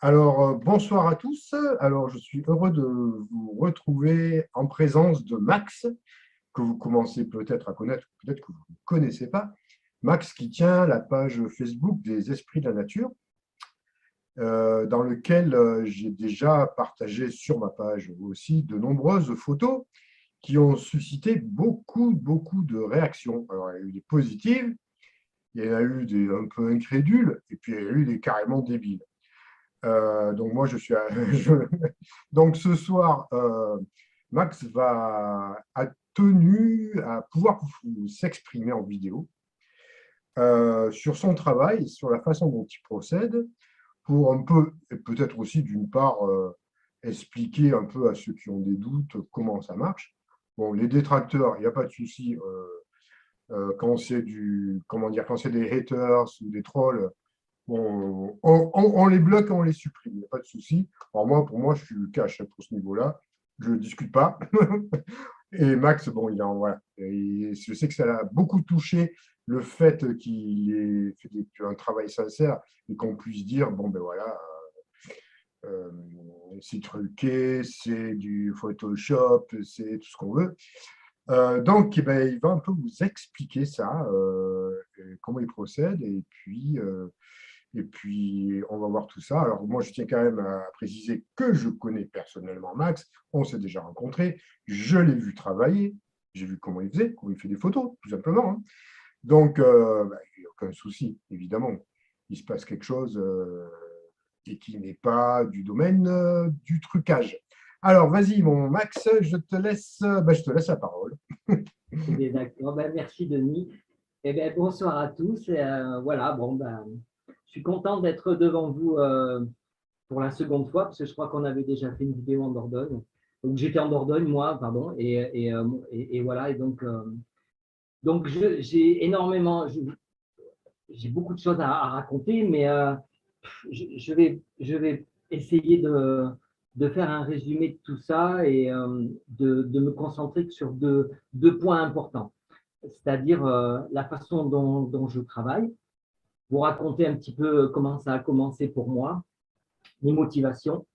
Bonsoir à tous. Alors, je suis heureux de vous retrouver en présence de Max, que vous commencez peut-être à connaître, peut-être que vous ne connaissez pas. Max qui tient la page Facebook des Esprits de la Nature, dans lequel j'ai déjà partagé sur ma page aussi de nombreuses photos qui ont suscité beaucoup de réactions. Alors, il y a eu des positives, il y en a eu des un peu incrédules, et puis il y a eu des carrément débiles. Donc moi, donc ce soir, Max a tenu à pouvoir s'exprimer en vidéo sur son travail, sur la façon dont il procède, pour un peu, et peut-être aussi d'une part, expliquer un peu à ceux qui ont des doutes comment ça marche. Bon, les détracteurs, il n'y a pas de souci. Quand c'est quand c'est des haters ou des trolls, on les bloque et on les supprime, il n'y a pas de souci. Alors moi, pour moi, je suis cash pour ce niveau-là. Je ne discute pas. Et Max, bon, voilà. Et je sais que ça l'a beaucoup touché le fait qu'il ait fait un travail sincère et qu'on puisse dire, bon, ben voilà, euh, c'est truqué, c'est du Photoshop, c'est tout ce qu'on veut. Donc, eh ben, il va un peu vous expliquer ça, comment il procède, et puis, on va voir tout ça. Alors, moi, je tiens quand même à préciser que je connais personnellement Max. On s'est déjà rencontrés. Je l'ai vu travailler. J'ai vu comment il faisait, comment il fait des photos, tout simplement, hein. Donc, il n'y a aucun souci, évidemment. Il se passe quelque chose et qui n'est pas du domaine du trucage. Alors, vas-y, mon Max, je te laisse la parole. Eh bien, d'accord. Merci, Denis. Eh bien, bonsoir à tous. Voilà, je suis content d'être devant vous pour la seconde fois, parce que je crois qu'on avait déjà fait une vidéo en Dordogne. Donc, j'étais en Dordogne, moi, pardon. Et voilà. Et donc j'ai beaucoup de choses à raconter, mais je vais essayer de faire un résumé de tout ça et de me concentrer sur deux points importants, c'est-à-dire la façon dont je travaille, vous raconter un petit peu comment ça a commencé pour moi, mes motivations,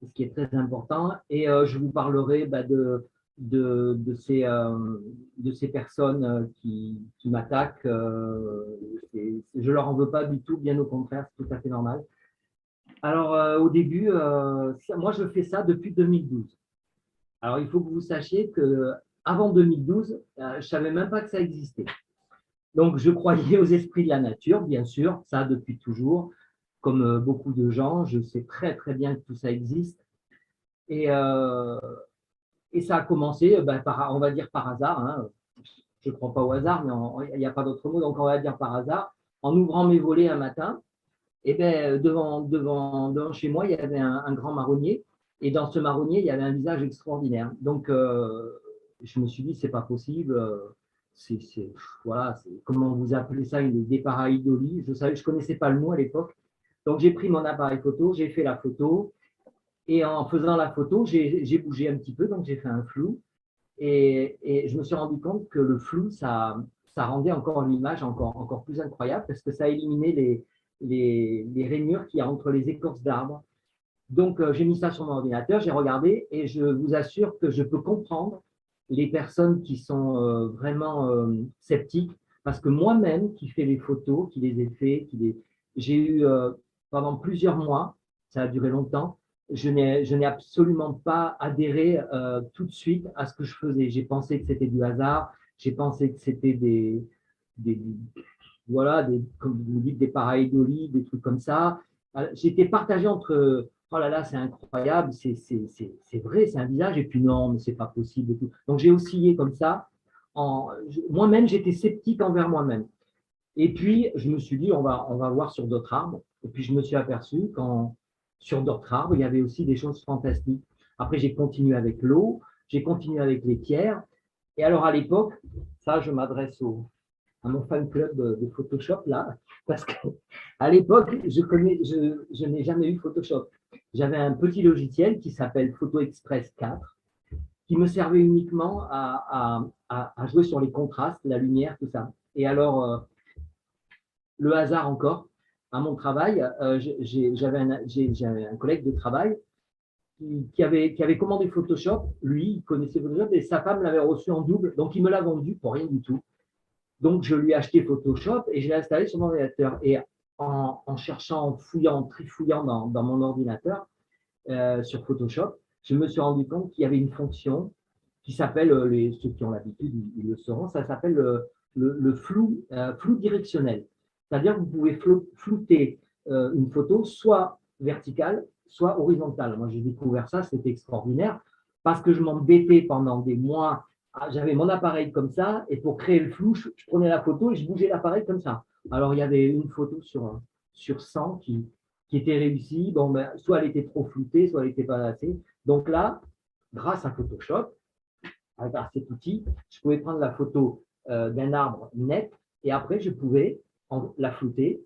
ce qui est très important, et je vous parlerai de ces personnes qui m'attaquent. Je ne leur en veux pas du tout, bien au contraire, c'est tout à fait normal. Alors, au début, moi, je fais ça depuis 2012. Alors, il faut que vous sachiez qu'avant 2012, je ne savais même pas que ça existait. Donc, je croyais aux esprits de la nature, bien sûr, ça depuis toujours. Comme beaucoup de gens, je sais très bien que tout ça existe. Et, euh, et ça a commencé, on va dire par hasard, hein. Je ne crois pas au hasard, mais il n'y a pas d'autre mot, donc on va dire par hasard. En ouvrant mes volets un matin, et devant chez moi, il y avait un grand marronnier. Et dans ce marronnier, il y avait un visage extraordinaire. Donc, je me suis dit, c'est pas possible. Voilà, comment vous appelez ça, des pareidolie. Je connaissais pas le mot à l'époque. Donc, j'ai pris mon appareil photo, j'ai fait la photo. Et en faisant la photo, j'ai bougé un petit peu, donc j'ai fait un flou. Et je me suis rendu compte que le flou, ça rendait encore l'image encore plus incroyable parce que ça éliminait les rainures qu'il y a entre les écorces d'arbres. Donc, j'ai mis ça sur mon ordinateur, j'ai regardé et je vous assure que je peux comprendre les personnes qui sont vraiment sceptiques parce que moi-même, qui fais les photos, qui les ai fait, j'ai eu pendant plusieurs mois, ça a duré longtemps, je n'ai absolument pas adhéré tout de suite à ce que je faisais. J'ai pensé que c'était du hasard, j'ai pensé que c'était des voilà, comme vous dites, des pareidolie, des trucs comme ça. J'étais partagé entre oh là là, c'est incroyable, c'est vrai, c'est un visage, et puis non, mais c'est pas possible et tout. Donc j'ai oscillé comme ça. Moi-même, j'étais sceptique envers moi-même. Et puis, je me suis dit, on va voir sur d'autres arbres. Et puis, je me suis aperçu qu'en sur d'autres arbres, il y avait aussi des choses fantastiques. Après, j'ai continué avec l'eau, j'ai continué avec les pierres. Et alors, à l'époque, ça, je m'adresse à mon fan club de Photoshop, là, parce qu'à l'époque, je n'ai jamais eu Photoshop. J'avais un petit logiciel qui s'appelle Photo Express 4, qui me servait uniquement à jouer sur les contrastes, la lumière, tout ça. Et alors, le hasard encore. à mon travail, j'avais un collègue de travail qui avait commandé Photoshop. Lui, il connaissait Photoshop et sa femme l'avait reçu en double. Donc, il me l'a vendu pour rien du tout. Donc, je lui ai acheté Photoshop et je l'ai installé sur mon ordinateur. Et en cherchant, en fouillant, en trifouillant dans mon ordinateur sur Photoshop, je me suis rendu compte qu'il y avait une fonction qui s'appelle, ceux qui ont l'habitude, ils le sauront, ça s'appelle le flou directionnel. C'est-à-dire que vous pouvez flouter une photo soit verticale, soit horizontale. Moi, j'ai découvert ça, c'était extraordinaire, parce que je m'embêtais pendant des mois. J'avais mon appareil comme ça, et pour créer le flou, je prenais la photo et je bougeais l'appareil comme ça. Alors, il y avait une photo sur 100 qui était réussie. Bon, ben, soit elle était trop floutée, soit elle n'était pas assez. Donc là, grâce à Photoshop, avec cet outil, je pouvais prendre la photo d'un arbre net et après, je pouvais la flouter.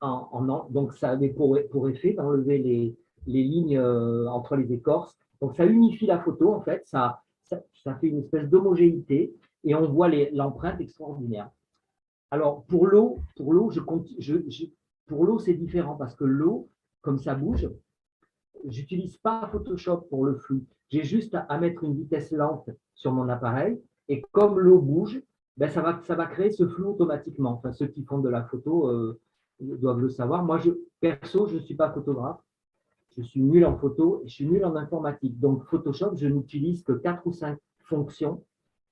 Donc, ça avait pour effet d'enlever les lignes entre les écorces. Donc, ça unifie la photo, en fait. Ça fait une espèce d'homogénéité et on voit l'empreinte extraordinaire. Alors, pour l'eau, c'est différent parce que l'eau, comme ça bouge, j'utilise pas Photoshop pour le flou. J'ai juste à mettre une vitesse lente sur mon appareil et comme l'eau bouge, ben ça va créer ce flou automatiquement. Enfin, ceux qui font de la photo doivent le savoir. Moi, perso, je ne suis pas photographe. Je suis nul en photo et je suis nul en informatique. Donc, Photoshop, je n'utilise que 4 ou 5 fonctions,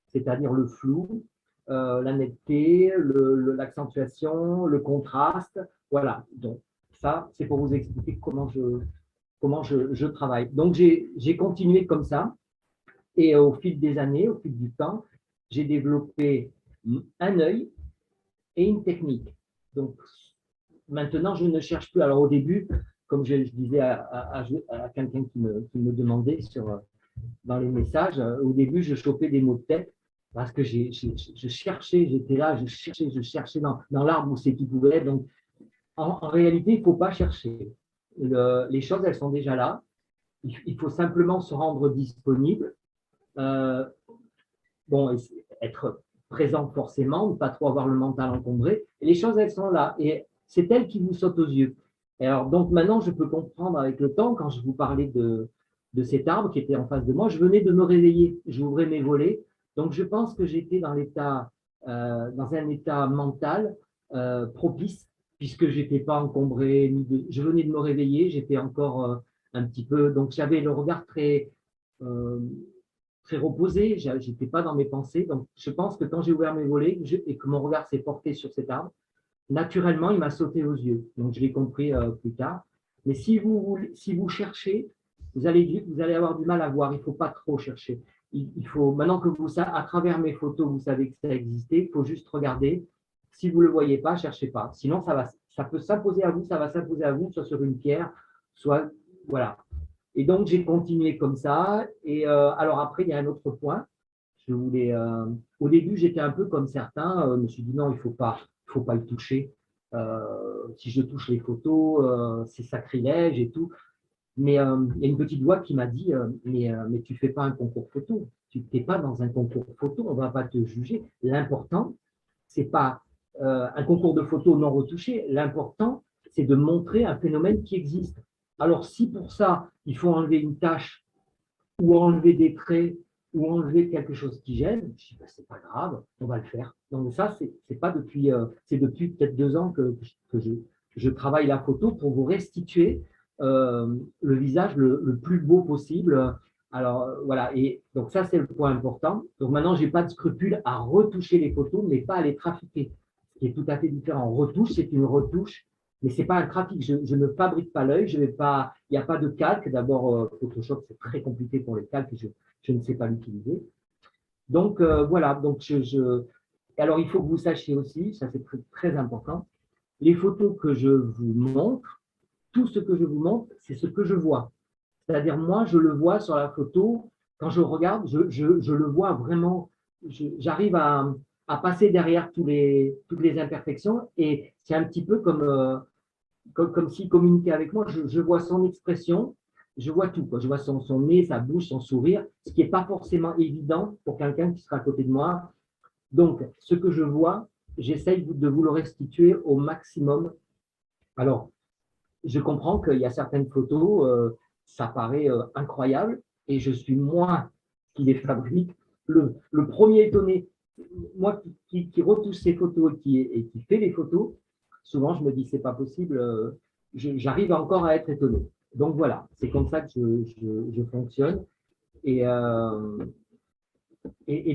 c'est-à-dire le flou, la netteté, l'accentuation, le contraste. Voilà. Donc, ça, c'est pour vous expliquer comment je travaille. Donc, j'ai continué comme ça. Et au fil des années, au fil du temps, j'ai développé un œil et une technique. Donc, maintenant, je ne cherche plus. Alors, au début, comme je disais à quelqu'un qui me demandait dans les messages, au début, je chopais des mots de tête parce que je cherchais, j'étais là, je cherchais dans l'arbre où c'est qui pouvait être. Donc, en réalité, il ne faut pas chercher. Les choses, elles sont déjà là. Il faut simplement se rendre disponible. Bon, être présent forcément, ne pas trop avoir le mental encombré. Et les choses, elles sont là. Et c'est elles qui vous sautent aux yeux. Et alors, donc maintenant, je peux comprendre avec le temps, quand je vous parlais de cet arbre qui était en face de moi, je venais de me réveiller. J'ouvrais mes volets. Donc, je pense que j'étais dans un état mental propice, puisque je n'étais pas encombré. Je venais de me réveiller, j'étais encore un petit peu. Donc, j'avais le regard très reposé, je n'étais pas dans mes pensées. Donc, je pense que quand j'ai ouvert mes volets et que mon regard s'est porté sur cet arbre, naturellement, il m'a sauté aux yeux. Donc, je l'ai compris plus tard. Mais si vous cherchez, vous allez avoir du mal à voir. Il ne faut pas trop chercher. Il faut, maintenant que à travers mes photos, vous savez que ça existait, il faut juste regarder. Si vous ne le voyez pas, cherchez pas. Sinon, ça peut s'imposer à vous, ça va s'imposer à vous, soit sur une pierre, soit, voilà. Et donc, j'ai continué comme ça. Et alors après, il y a un autre point. Au début, j'étais un peu comme certains. Je me suis dit non, il ne faut pas y toucher. Si je touche les photos, c'est sacrilège et tout. Mais il y a une petite voix qui m'a dit mais tu ne fais pas un concours photo. Tu n'es pas dans un concours photo, on ne va pas te juger. L'important, ce n'est pas un concours de photos non retouché. L'important, c'est de montrer un phénomène qui existe. Alors, si pour ça, il faut enlever une tache ou enlever des traits ou enlever quelque chose qui gêne, je dis, ben, c'est pas grave, on va le faire. Donc ça, c'est pas depuis, c'est depuis peut-être 2 ans que je travaille la photo pour vous restituer le visage le plus beau possible. Alors voilà, et donc ça, c'est le point important. Donc maintenant, je n'ai pas de scrupule à retoucher les photos, mais pas à les trafiquer, ce qui est tout à fait différent. Retouche, c'est une retouche, mais ce n'est pas un trafic. Je ne fabrique pas l'œil, il n'y a pas de calque. D'abord, Photoshop, c'est très compliqué pour les calques, je ne sais pas l'utiliser. Donc, voilà. Donc, alors, il faut que vous sachiez aussi, ça c'est très, très important, les photos que je vous montre, tout ce que je vous montre, c'est ce que je vois. C'est-à-dire, moi, je le vois sur la photo, quand je regarde, je le vois vraiment, j'arrive à passer derrière toutes les imperfections et c'est un petit peu comme s'il communiquait avec moi, je vois son expression, je vois tout, quoi. Je vois son nez, sa bouche, son sourire, ce qui n'est pas forcément évident pour quelqu'un qui sera à côté de moi. Donc, ce que je vois, j'essaye de vous le restituer au maximum Alors, je comprends qu'il y a certaines photos, ça paraît incroyable, et je suis moi qui les fabrique, le premier étonné, moi qui retouche ces photos et qui fait les photos, souvent je me dis c'est pas possible, j'arrive encore à être étonné. Donc voilà, c'est comme ça que je fonctionne. Et,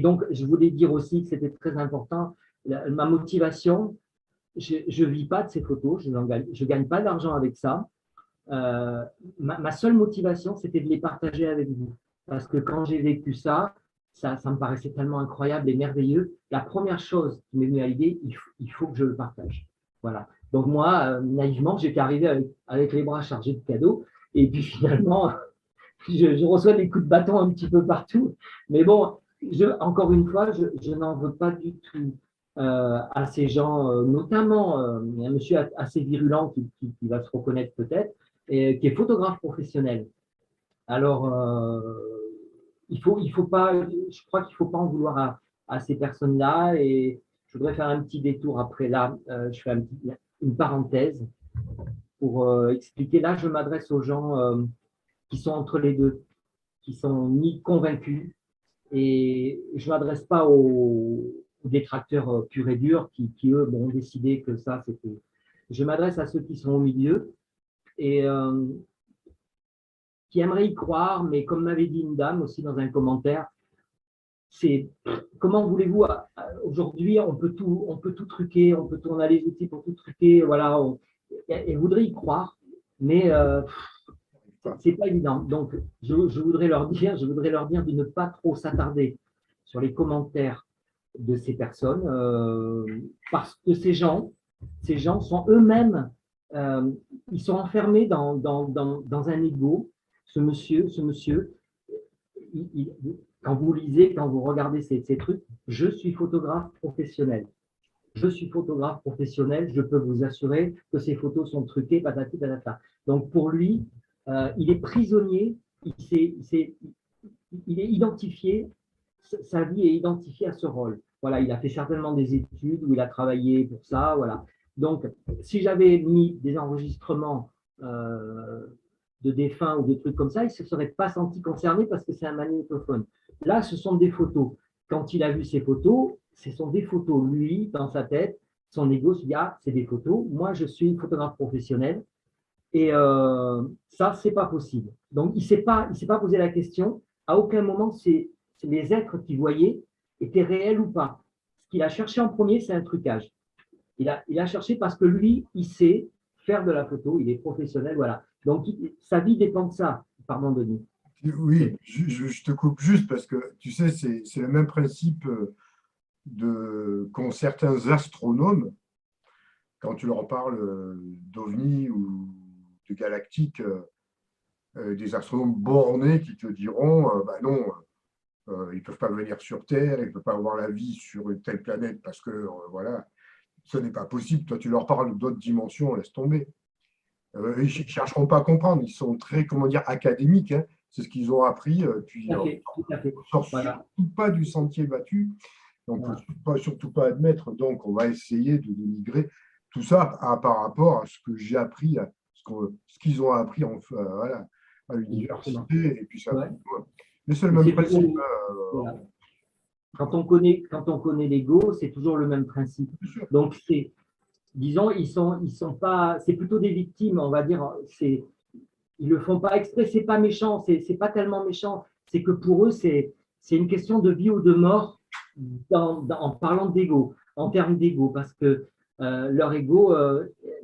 donc, je voulais dire aussi que c'était très important, ma motivation, je ne vis pas de ces photos, je ne gagne pas d'argent avec ça. Ma seule motivation, c'était de les partager avec vous. Parce que quand j'ai vécu ça, ça me paraissait tellement incroyable et merveilleux. La première chose qui m'est venue à l'idée, il faut que je le partage. Voilà. Donc moi, naïvement, j'étais arrivé avec les bras chargés de cadeaux. Et puis finalement, je reçois des coups de bâton un petit peu partout. Mais bon, encore une fois, je n'en veux pas du tout à ces gens, notamment un monsieur assez virulent qui va se reconnaître peut-être, et qui est photographe professionnel. Alors, il faut pas, je crois qu'il ne faut pas en vouloir à ces personnes-là. Et je voudrais faire un petit détour après là. Je fais une parenthèse pour expliquer. Là, je m'adresse aux gens qui sont entre les deux, qui sont ni convaincus, et je ne m'adresse pas aux détracteurs purs et durs qui eux, ont décidé que ça, c'était. Je m'adresse à ceux qui sont au milieu et qui aimeraient y croire, mais comme m'avait dit une dame aussi dans un commentaire, c'est comment voulez-vous, aujourd'hui, on peut tout truquer, on a les outils pour tout truquer, voilà, et voudrait y croire, mais c'est pas évident. Donc, je voudrais leur dire de ne pas trop s'attarder sur les commentaires de ces personnes, parce que ces gens sont eux-mêmes, ils sont enfermés dans un ego. Ce monsieur, quand vous lisez, quand vous regardez ces trucs, je suis photographe professionnel. Je suis photographe professionnel, je peux vous assurer que ces photos sont truquées, patati patata. Donc pour lui, il est prisonnier, il est identifié, sa vie est identifiée à ce rôle. Voilà, il a fait certainement des études où il a travaillé pour ça, voilà. Donc, si j'avais mis des enregistrements de défunts ou des trucs comme ça, il ne se serait pas senti concerné parce que c'est un magnétophone. Là, ce sont des photos. Quand il a vu ces photos, ce sont des photos. Lui, dans sa tête, son ego se dit, ah, c'est des photos. Moi, je suis photographe professionnel. Et ça, c'est pas possible. Donc, il s'est pas posé la question. À aucun moment, les êtres qu'il voyait étaient réels ou pas. Ce qu'il a cherché en premier, c'est un trucage. Il a cherché parce que lui, il sait faire de la photo, il est professionnel, voilà. Donc, sa vie dépend de ça. Pardon, Denis. Oui, je te coupe juste parce que tu sais, c'est le même principe qu'ont certains astronomes quand tu leur parles d'OVNI ou de galactique, des astronomes bornés qui te diront bah non, ils ne peuvent pas venir sur Terre, ils ne peuvent pas avoir la vie sur une telle planète parce que voilà, ce n'est pas possible. Toi, tu leur parles d'autres dimensions, laisse tomber. Ils ne chercheront pas à comprendre, ils sont très, comment dire, académiques, hein. C'est ce qu'ils ont appris, puis Tout à fait. on ne sort Voilà. surtout pas du sentier battu, on ne peut surtout pas admettre, donc on va essayer de dénigrer tout ça par rapport à ce que j'ai appris, à ce qu'ils ont appris voilà, à l'université, et puis ça. Ouais. Mais c'est le même principe. Voilà. Quand on connaît l'ego, c'est toujours le même principe. Donc, disons, ils sont pas, c'est plutôt des victimes, on va dire. Ils le font pas exprès, c'est pas méchant, c'est pas tellement méchant. C'est que pour eux, c'est une question de vie ou de mort en parlant d'ego, en termes d'ego, parce que leur ego,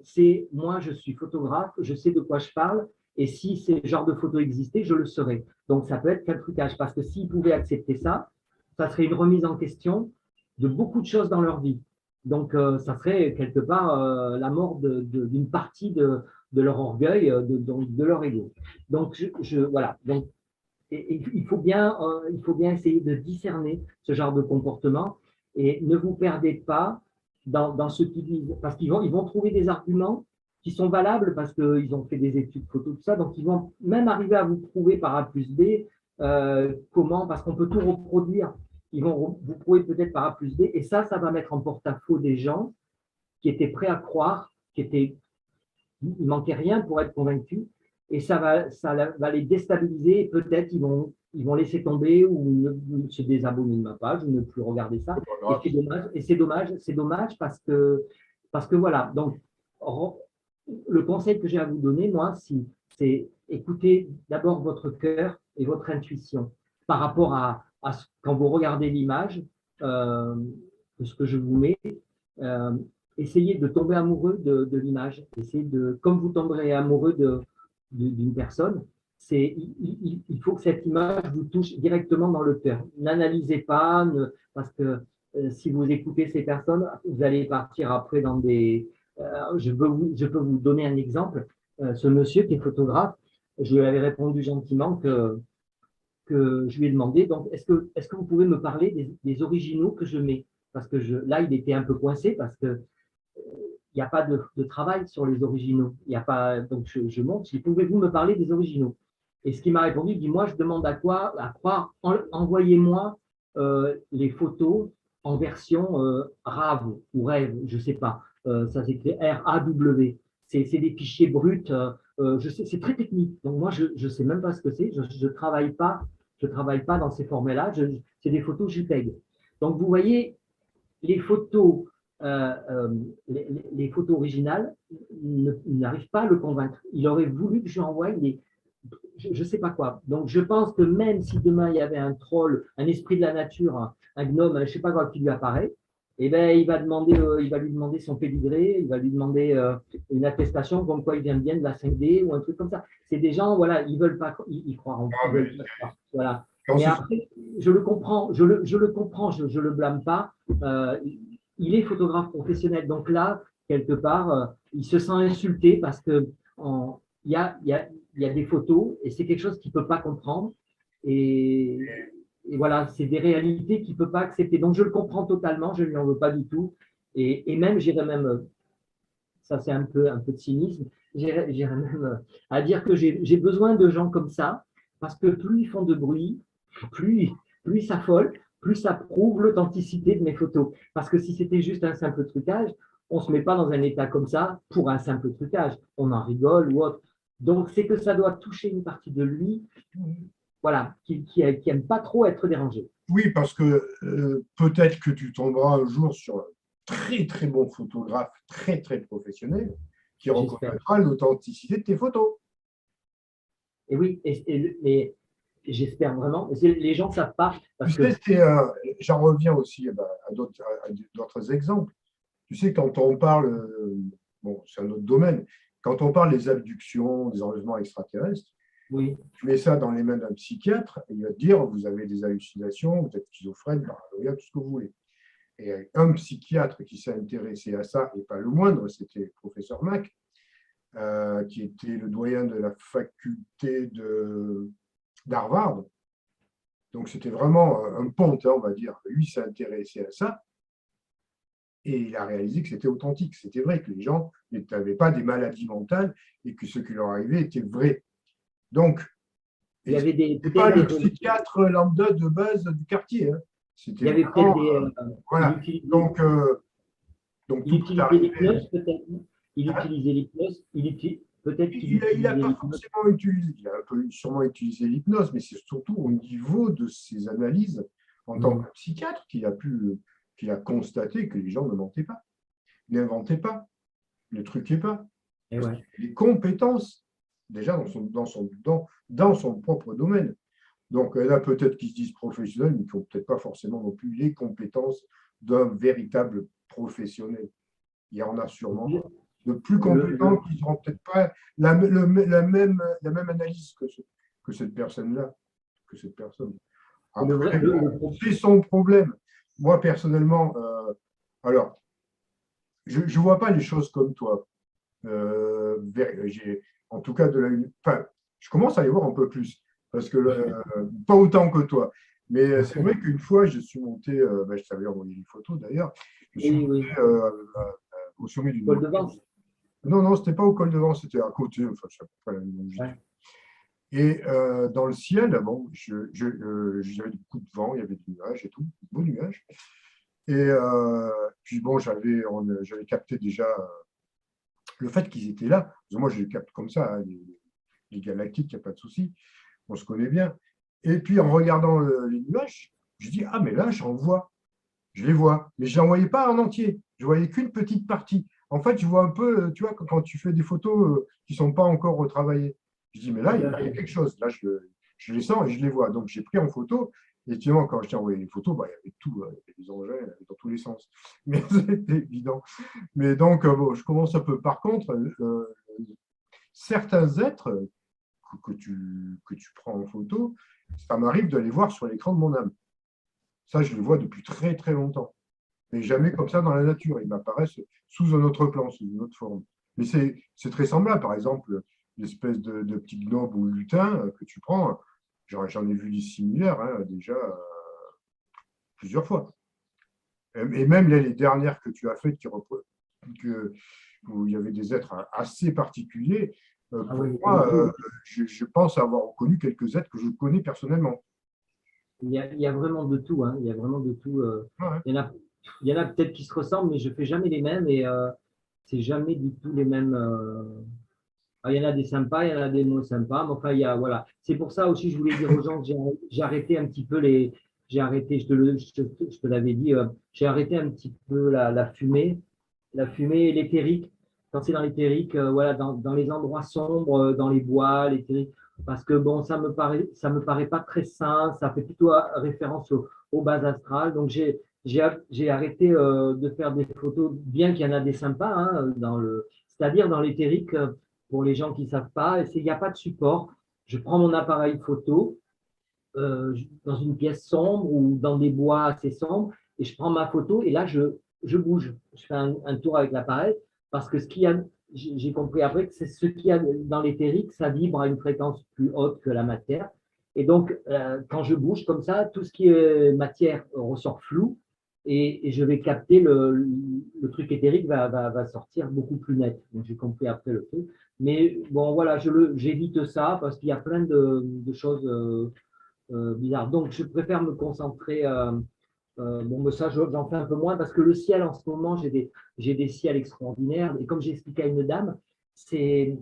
c'est moi, je suis photographe, je sais de quoi je parle, et si ce genre de photo existait, je le saurais. Donc, ça peut être qu'un trucage, parce que s'ils pouvaient accepter ça, ça serait une remise en question de beaucoup de choses dans leur vie. Donc, ça serait quelque part la mort d'une partie de leur orgueil, de leur ego. Donc, voilà. Donc, il faut bien essayer de discerner ce genre de comportement et ne vous perdez pas dans ce qu'ils disent, parce qu'ils vont trouver des arguments qui sont valables parce qu'ils ont fait des études photo, tout ça, donc ils vont même arriver à vous prouver par A plus B comment, parce qu'on peut tout reproduire, ils vont vous prouver peut-être par A plus B, et ça va mettre en porte-à-faux des gens qui étaient prêts à croire, qui étaient il manquait rien pour être convaincus. Et va les déstabiliser. Peut-être ils vont laisser tomber ou se désabonner de ma page ou ne plus regarder ça. C'est pas Et grave. c'est dommage. Et c'est dommage parce que voilà. Donc, le conseil que j'ai à vous donner, moi, c'est écouter d'abord votre cœur et votre intuition par rapport quand vous regardez l'image de ce que je vous mets. euh, Essayez de tomber amoureux de l'image. Essayez comme vous tomberez amoureux d'une personne, il faut que cette image vous touche directement dans le cœur. N'analysez pas, parce que si vous écoutez ces personnes, vous allez partir après dans des. Je peux vous donner un exemple. Ce monsieur qui est photographe, je lui avais répondu gentiment que je lui ai demandé, donc, est-ce que vous pouvez me parler des originaux que je mets? Parce que là, il était un peu coincé parce que il n'y a pas de travail sur les originaux. Il y a pas, donc je montre, je dis, pouvez-vous me parler des originaux? Et ce qu'il m'a répondu, il dit, moi, je demande à croire, envoyez-moi les photos en version RAW ou rêve, je ne sais pas. Ça s'écrit R-A-W. C'est des fichiers bruts. Je sais, c'est très technique. Donc moi, je ne sais même pas ce que c'est. Je travaille pas dans ces formats-là. C'est des photos JPEG. Donc vous voyez, les photos, euh, euh, les photos originales n'arrivent pas à le convaincre. Il aurait voulu que je lui envoie je ne sais pas quoi. Donc je pense que même si demain il y avait un troll, un esprit de la nature, un gnome, je ne sais pas quoi qui lui apparaît, eh ben, il va lui demander son pédigré, il va lui demander une attestation comme quoi il vient bien de la 5D ou un truc comme ça. C'est des gens, voilà, ils veulent pas y croire. Ah, mais Voilà. dans Mais ce après, je le comprends, je le comprends, je le blâme pas. Euh, il est photographe professionnel, donc là, quelque part, il se sent insulté parce que il y a, il y a, il y a des photos et c'est quelque chose qu'il ne peut pas comprendre. Et, et voilà, c'est des réalités qu'il ne peut pas accepter. Donc, je le comprends totalement, je ne lui en veux pas du tout. Et même, j'irais même, ça c'est un peu de cynisme, j'irais même à dire que j'ai besoin de gens comme ça, parce que plus ils font de bruit, plus ils s'affolent, plus ça prouve l'authenticité de mes photos. Parce que si c'était juste un simple trucage, on ne se met pas dans un état comme ça pour un simple trucage. On en rigole ou autre. Donc, c'est que ça doit toucher une partie de lui, voilà, qui aime pas trop être dérangé. Oui, parce que peut-être que tu tomberas un jour sur un très très bon photographe, très très professionnel, qui J'espère. reconnaîtra l'authenticité de tes photos. Et oui, et j'espère vraiment. Les gens ne savent pas Tu parce que sais, j'en reviens aussi à d'autres exemples. Tu sais, quand on parle, bon, c'est un autre domaine, quand on parle des abductions, des enlèvements extraterrestres, oui, tu mets ça dans les mains d'un psychiatre et il va te dire, vous avez des hallucinations, vous êtes schizophrène, paranoïaque, tout ce que vous voulez. Et un psychiatre qui s'est intéressé à ça, et pas le moindre, c'était le professeur Mac, qui était le doyen de la faculté d'Harvard. Donc c'était vraiment un ponte, hein, on va dire. Lui s'est intéressé à ça et il a réalisé que c'était authentique. C'était vrai que les gens n'avaient pas des maladies mentales et que ce qui leur arrivait était vrai. Donc, il y et ce avait n'est pas peut-être le psychiatre lambda de base du quartier. Hein. il C'était y avait peut-être vraiment. Voilà. Donc, donc il tout peut utilisait arriver. l'hypnose, peut-être. Il Hein. utilisait l'hypnose, peut-être qu'il Il n'a utilisait pas l'hypnose. forcément utilisé, il a un peu sûrement utilisé l'hypnose, mais c'est surtout au niveau de ses analyses en tant que psychiatre qu'il a constaté que les gens ne mentaient pas, n'inventaient pas, ne truquaient pas. Et Parce ouais. qu'il a des compétences déjà dans son propre domaine. Donc, il y en a peut-être qui se disent professionnels, mais qui n'ont peut-être pas forcément non plus les compétences d'un véritable professionnel. Il y en a sûrement de plus compétents Le, qui n'auront peut-être pas la même analyse que cette personne-là, que cette personne. Après, bon, c'est son problème. Moi, personnellement, alors, je ne vois pas les choses comme toi. En tout cas, enfin, je commence à les voir un peu plus, parce que pas autant que toi. Mais c'est vrai qu'une fois, je suis monté, je t'avais envoyé une photo d'ailleurs, je suis oui, monté oui. au sommet d'une Col de montagne. Vence. Non, non, c'était pas au col de Vence, c'était à côté, enfin, c'est à peu près la même longitude. Ouais. Et dans le ciel, bon, j'avais beaucoup de vent, il y avait des nuages et tout, de beaux nuages. Et puis bon, j'avais capté déjà le fait qu'ils étaient là, parce que moi je les capte comme ça, hein, les galactiques, il n'y a pas de souci, on se connaît bien. Et puis en regardant les nuages, je dis, ah mais là j'en vois, je les vois, mais je ne les voyais pas en entier, je voyais qu'une petite partie. En fait, je vois un peu, tu vois, quand tu fais des photos qui ne sont pas encore retravaillées, je dis, mais là, il y a quelque chose, là je les sens et je les vois. Donc j'ai pris en photo. Et effectivement, quand je t'ai envoyé les photos, bah, il y avait tout, il y avait des engins dans tous les sens. Mais c'était évident. Mais donc, bon, je commence un peu. Par contre, certains êtres que tu prends en photo, ça m'arrive de les voir sur l'écran de mon âme. Ça, je les vois depuis très, très longtemps. Mais jamais comme ça dans la nature. Ils m'apparaissent sous un autre plan, sous une autre forme. Mais c'est très semblable. Par exemple, l'espèce de petit gnobe ou lutin que tu prends, j'en ai vu des similaires hein, déjà plusieurs fois. Et même là, les dernières que tu as faites où il y avait des êtres assez particuliers, Ah pour oui, moi, je pense avoir reconnu quelques êtres que je connais personnellement. il y a vraiment de tout, hein. Il y a vraiment de tout. Ouais, Il y en a, il y en a peut-être qui se ressemblent, mais je ne fais jamais les mêmes et c'est jamais du tout les mêmes. Il y en a des sympas, il y en a des moins sympas, mais enfin, voilà. C'est pour ça aussi, je voulais dire aux gens que j'ai arrêté un petit peu les. J'ai arrêté, je te l'avais dit, j'ai arrêté un petit peu la fumée éthérique. Quand c'est dans l'éthérique, voilà, dans les endroits sombres, dans les bois, l'éthérique, parce que bon, ça me paraît pas très sain, ça fait plutôt référence au bas astral. Donc j'ai arrêté de faire des photos, bien qu'il y en a des sympas, hein, c'est-à-dire dans l'éthérique. Pour les gens qui ne savent pas, il n'y a pas de support. Je prends mon appareil photo dans une pièce sombre ou dans des bois assez sombres et je prends ma photo et là, je bouge. Je fais un tour avec l'appareil parce que j'ai compris après que c'est ce qu'il y a dans l'éthérique, ça vibre à une fréquence plus haute que la matière. Et donc, quand je bouge comme ça, tout ce qui est matière ressort flou et je vais capter le truc éthérique va sortir beaucoup plus net. Donc, j'ai compris après le truc. Mais bon, voilà, j'évite ça parce qu'il y a plein de choses bizarres. Donc, je préfère me concentrer. Bon, mais ça, j'en fais un peu moins parce que le ciel, en ce moment, j'ai des ciels extraordinaires. Et comme j'ai expliqué à une dame, les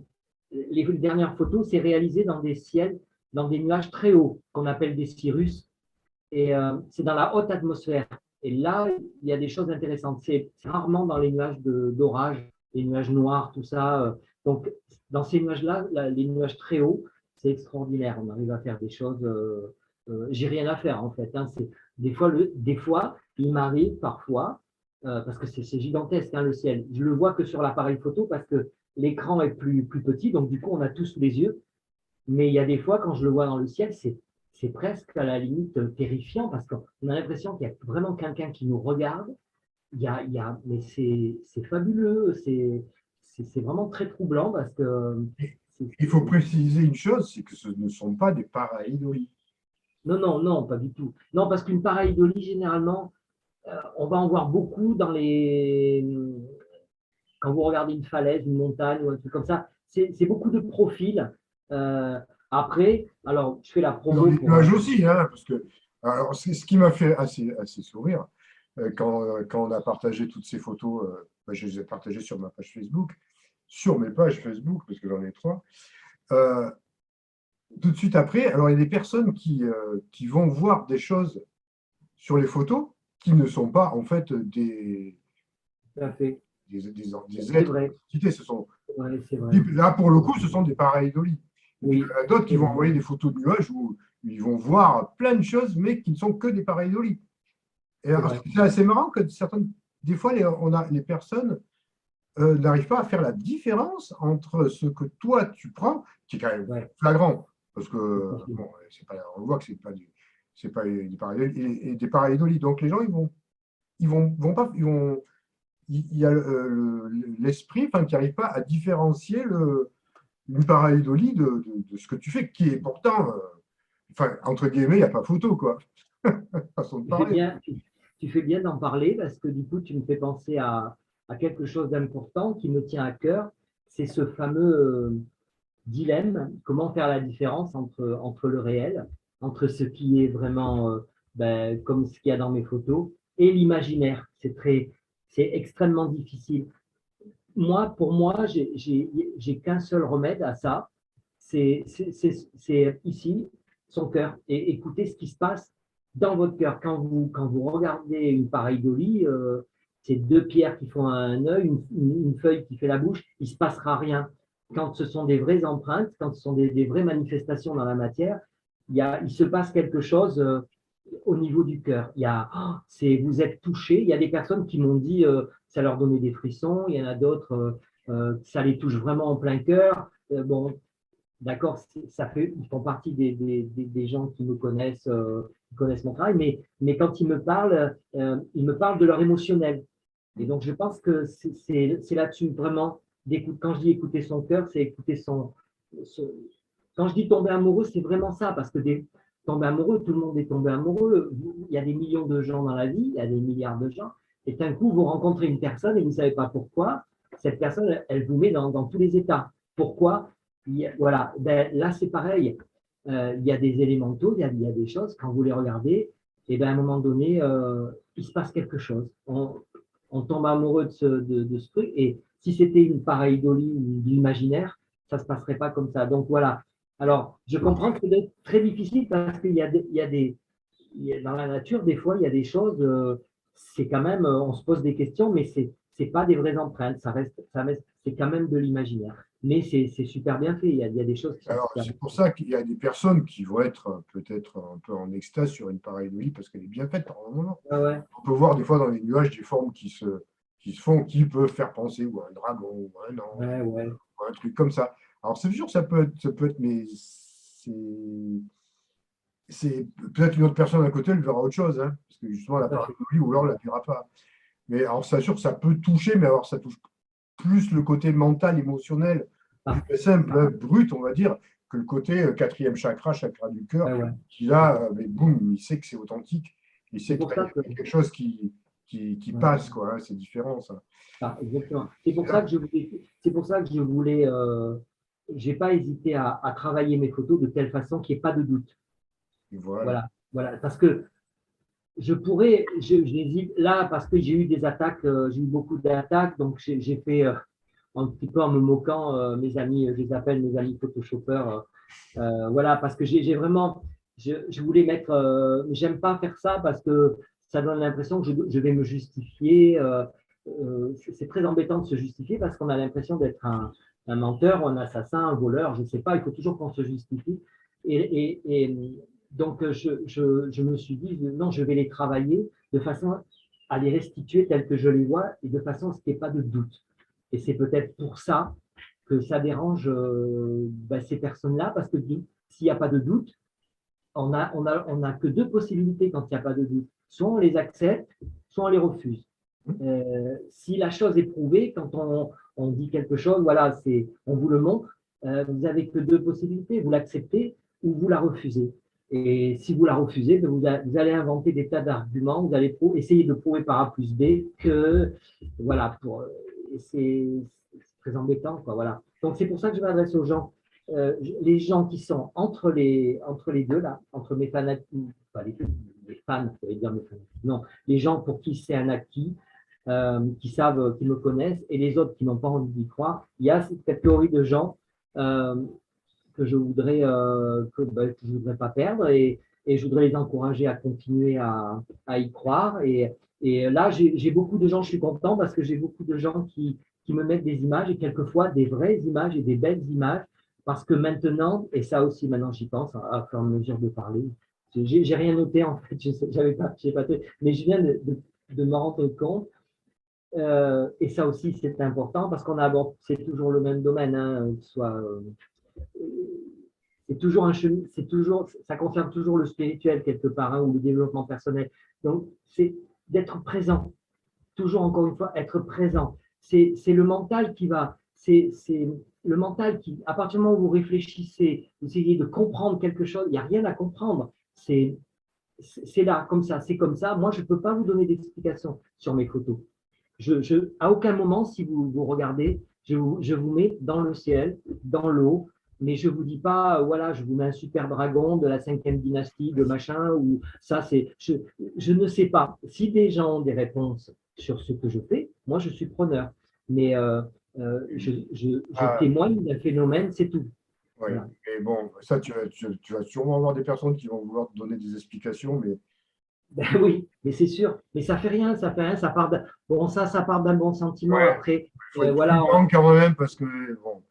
dernières photos, c'est réalisé dans des ciels, dans des nuages très hauts, qu'on appelle des cirrus. Et c'est dans la haute atmosphère. Et là, il y a des choses intéressantes. C'est rarement dans les nuages d'orage, les nuages noirs, tout ça. Donc, dans ces nuages-là, les nuages très hauts, c'est extraordinaire. On arrive à faire des choses. J'ai rien à faire, en fait. Hein. Des fois, il m'arrive parfois, parce que c'est gigantesque, hein, le ciel. Je le vois que sur l'appareil photo parce que l'écran est plus petit. Donc, du coup, on a tout sous les yeux. Mais il y a des fois, quand je le vois dans le ciel, c'est presque à la limite terrifiant parce qu'on a l'impression qu'il y a vraiment quelqu'un qui nous regarde. Mais c'est fabuleux, c'est vraiment très troublant parce que il faut préciser une chose, c'est que ce ne sont pas des pareidolie. non, non, non, pas du tout. Non, parce qu'une pareidolie, généralement, on va en voir beaucoup quand vous regardez une falaise, une montagne ou un truc comme ça. C'est beaucoup de profils. Euh, Après, alors, je fais la Dans promo les pour. nuages aussi, hein, parce que alors, c'est ce qui m'a fait assez sourire quand on a partagé toutes ces photos. Je les ai partagées sur ma page Facebook, sur mes pages Facebook, parce que j'en ai trois. Euh, Tout de suite après, alors il y a des personnes qui vont voir des choses sur les photos qui ne sont pas en fait Tout à fait. des C'est êtres vrai, d'identité. Ce sont, c'est vrai, c'est vrai. là, pour le coup, ce sont des pareidolie. Et puis, il Oui, y en a d'autres qui c'est vont vrai. envoyer des photos de nuages où ils vont voir plein de choses, mais qui ne sont que des pareidolie. Et C'est vrai. c'est assez marrant que des fois, les personnes n'arrivent pas à faire la différence entre ce que toi, tu prends, qui est quand même Ouais, flagrant, parce que, tout à fait. bon, on voit que c'est pas des pareidolie, et des pareidolie. Donc, les gens, ils vont pas, il y a l'esprit, enfin, qui n'arrive pas à différencier une pareidolie de ce que tu fais, qui est pourtant, enfin, entre guillemets, il n'y a pas photo, quoi. Façon de Tu fais parler. bien, tu fais bien d'en parler parce que du coup, tu me fais penser à quelque chose d'important qui me tient à cœur. C'est ce fameux dilemme, comment faire la différence entre le réel, entre ce qui est vraiment comme ce qu'il y a dans mes photos et l'imaginaire. C'est extrêmement difficile. pour moi, j'ai qu'un seul remède à ça, c'est ici, son cœur, et écoutez ce qui se passe dans votre cœur. Quand vous regardez une pareidolie, c'est deux pierres qui font un œil, une feuille qui fait la bouche, il ne se passera rien. Quand ce sont des vraies empreintes, quand ce sont des vraies manifestations dans la matière, il se passe quelque chose au niveau du cœur. Vous êtes touché. Il y a des personnes qui m'ont dit ça leur donnait des frissons. Il y en a d'autres, ça les touche vraiment en plein cœur. Bon, d'accord, ils font partie des gens qui connaissent mon travail, mais quand ils me parlent de leur émotionnel. Et donc, je pense que c'est là-dessus vraiment quand je dis écouter son cœur, c'est écouter son- Quand je dis tomber amoureux, c'est vraiment ça, parce que tomber amoureux, tout le monde est tombé amoureux. Il y a des millions de gens dans la vie, il y a des milliards de gens, et d'un coup, vous rencontrez une personne et vous ne savez pas pourquoi. Cette personne, elle vous met dans tous les états. Pourquoi? Voilà, ben, là c'est pareil. Il y a des élémentaux, il y a des choses, quand vous les regardez, et ben, à un moment donné, il se passe quelque chose. On tombe amoureux de ce truc, et si c'était une pareidolie ou de l'imaginaire, ça ne se passerait pas comme ça. Donc voilà. Alors, je comprends que c'est très difficile parce qu'il dans la nature, des fois, il y a des choses, c'est quand même, on se pose des questions, mais c'est pas des vraies empreintes, c'est quand même de l'imaginaire. Mais c'est super bien fait, il y a des choses qui sont Alors, super bien c'est pour ça qu'il y a des personnes qui vont être peut-être un peu en extase sur une pareidolie parce qu'elle est bien faite par moment. faites. Ouais, ouais, On peut voir des fois dans les nuages des formes qui se font, qui peuvent faire penser ou à un dragon, ou à un ange, ouais, ouais. ou à un truc comme ça. Alors, c'est sûr, ça peut être, mais c'est peut-être une autre personne à côté, elle verra autre chose, hein, parce que justement, la Tout à fait. pareidolie, ou alors, elle ne la verra pas. Mais alors, c'est sûr que ça peut toucher, mais alors, ça touche plus le côté mental, émotionnel, Ah, pur et simple, hein, brut, on va dire, que le côté quatrième chakra, chakra du cœur, ouais, ouais. qui là, mais boum, il sait que c'est authentique, il C'est sait qu'il pour ça que, y a quelque chose qui ouais, passe, quoi, hein, c'est différent, ça. exactement. Et là, C'est pour ça que je voulais, j'ai pas hésité à travailler mes photos de telle façon qu'il n'y ait pas de doute. voilà. Voilà, voilà. Parce que j'hésite là parce que j'ai eu des attaques, j'ai eu beaucoup d'attaques, donc j'ai fait un petit peu en me moquant mes amis, je les appelle mes amis photoshopeurs. Voilà, parce que j'ai vraiment, je voulais mettre, j'aime pas faire ça parce que ça donne l'impression que je vais me justifier. C'est très embêtant de se justifier parce qu'on a l'impression d'être un menteur, un assassin, un voleur, je ne sais pas, il faut toujours qu'on se justifie. Et donc, je me suis dit, non, je vais les travailler de façon à les restituer telles que je les vois et de façon à ce qu'il n'y ait pas de doute. Et c'est peut-être pour ça que ça dérange ces personnes-là, parce que s'il n'y a pas de doute, on a que deux possibilités quand il n'y a pas de doute. Soit on les accepte, soit on les refuse. Si la chose est prouvée, quand on dit quelque chose, voilà, on vous le montre, vous n'avez que deux possibilités, vous l'acceptez ou vous la refusez. Et si vous la refusez, ben vous allez inventer des tas d'arguments, vous allez essayer de prouver par A plus B que, voilà, c'est très embêtant, quoi, voilà. Donc c'est pour ça que je m'adresse aux gens, les gens qui sont entre les deux, là, entre mes fanatiques, pas les fans, ça veut dire mes fanatiques, non, les gens pour qui c'est un acquis, qui savent, qui me connaissent, et les autres qui n'ont pas envie d'y croire. Il y a cette catégorie de gens euh, que je voudrais pas perdre, et je voudrais les encourager à continuer à y croire. Et là, j'ai beaucoup de gens, je suis content parce que j'ai beaucoup de gens qui me mettent des images, et quelqueaufois des vraies images et des belles images, parce que maintenant, et ça aussi maintenant j'y pense, à faire mesure de parler, j'ai rien noté en fait, j'avais pas, mais je viens de me rendre compte, et ça aussi c'est important parce qu'on aborde, c'est toujours le même domaine, hein, soit c'est toujours un chemin, ça concerne toujours le spirituel quelque part, hein, ou le développement personnel. Donc c'est d'être présent, toujours encore une fois être présent. C'est le mental qui va, c'est le mental qui, à partir du moment où vous réfléchissez, vous essayez de comprendre quelque chose, il n'y a rien à comprendre. C'est là, comme ça, c'est comme ça. Moi, je ne peux pas vous donner d'explication sur mes photos. À aucun moment, si vous regardez, je vous mets dans le ciel, dans l'eau, mais je ne vous dis pas, voilà, je vous mets un super dragon de la 5e dynastie, de machin, ou ça, je ne sais pas. Si des gens ont des réponses sur ce que je fais, moi, je suis preneur. Mais Je Ah, témoigne d'un phénomène, c'est tout. oui. Voilà. Et bon, ça, tu vas sûrement avoir des personnes qui vont vouloir te donner des explications, mais Ben oui, mais c'est sûr. Mais ça fait rien, ça fait rien. Bon, ça part d'un bon sentiment. ouais, Après, il faut être voilà, prudent quand même parce que bon,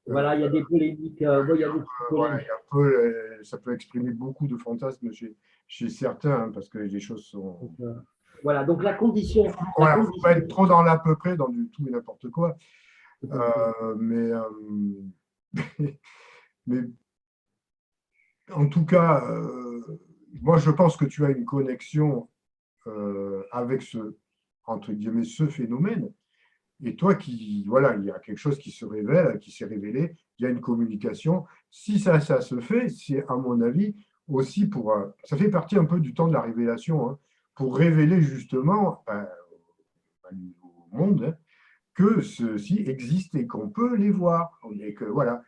euh, voilà, il y a des polémiques. Bon, il y a des petites voilà, il polémiques. y a un peu, ça peut exprimer beaucoup de fantasmes chez certains, hein, parce que les choses sont. Donc, voilà. Donc la Voilà, faut pas condition, être trop dans l'à peu près, dans du tout et n'importe quoi. tout à fait. Mais, mais en tout cas, moi je pense que tu as une connexion avec entre guillemets, ce phénomène. Et toi qui, voilà, il y a quelque chose qui se révèle, qui s'est révélé, il y a une communication. Si ça se fait, c'est à mon avis aussi pour, ça fait partie un peu du temps de la révélation, hein, pour révéler justement au monde, hein, que ceux-ci existent et qu'on peut les voir, et que voilà,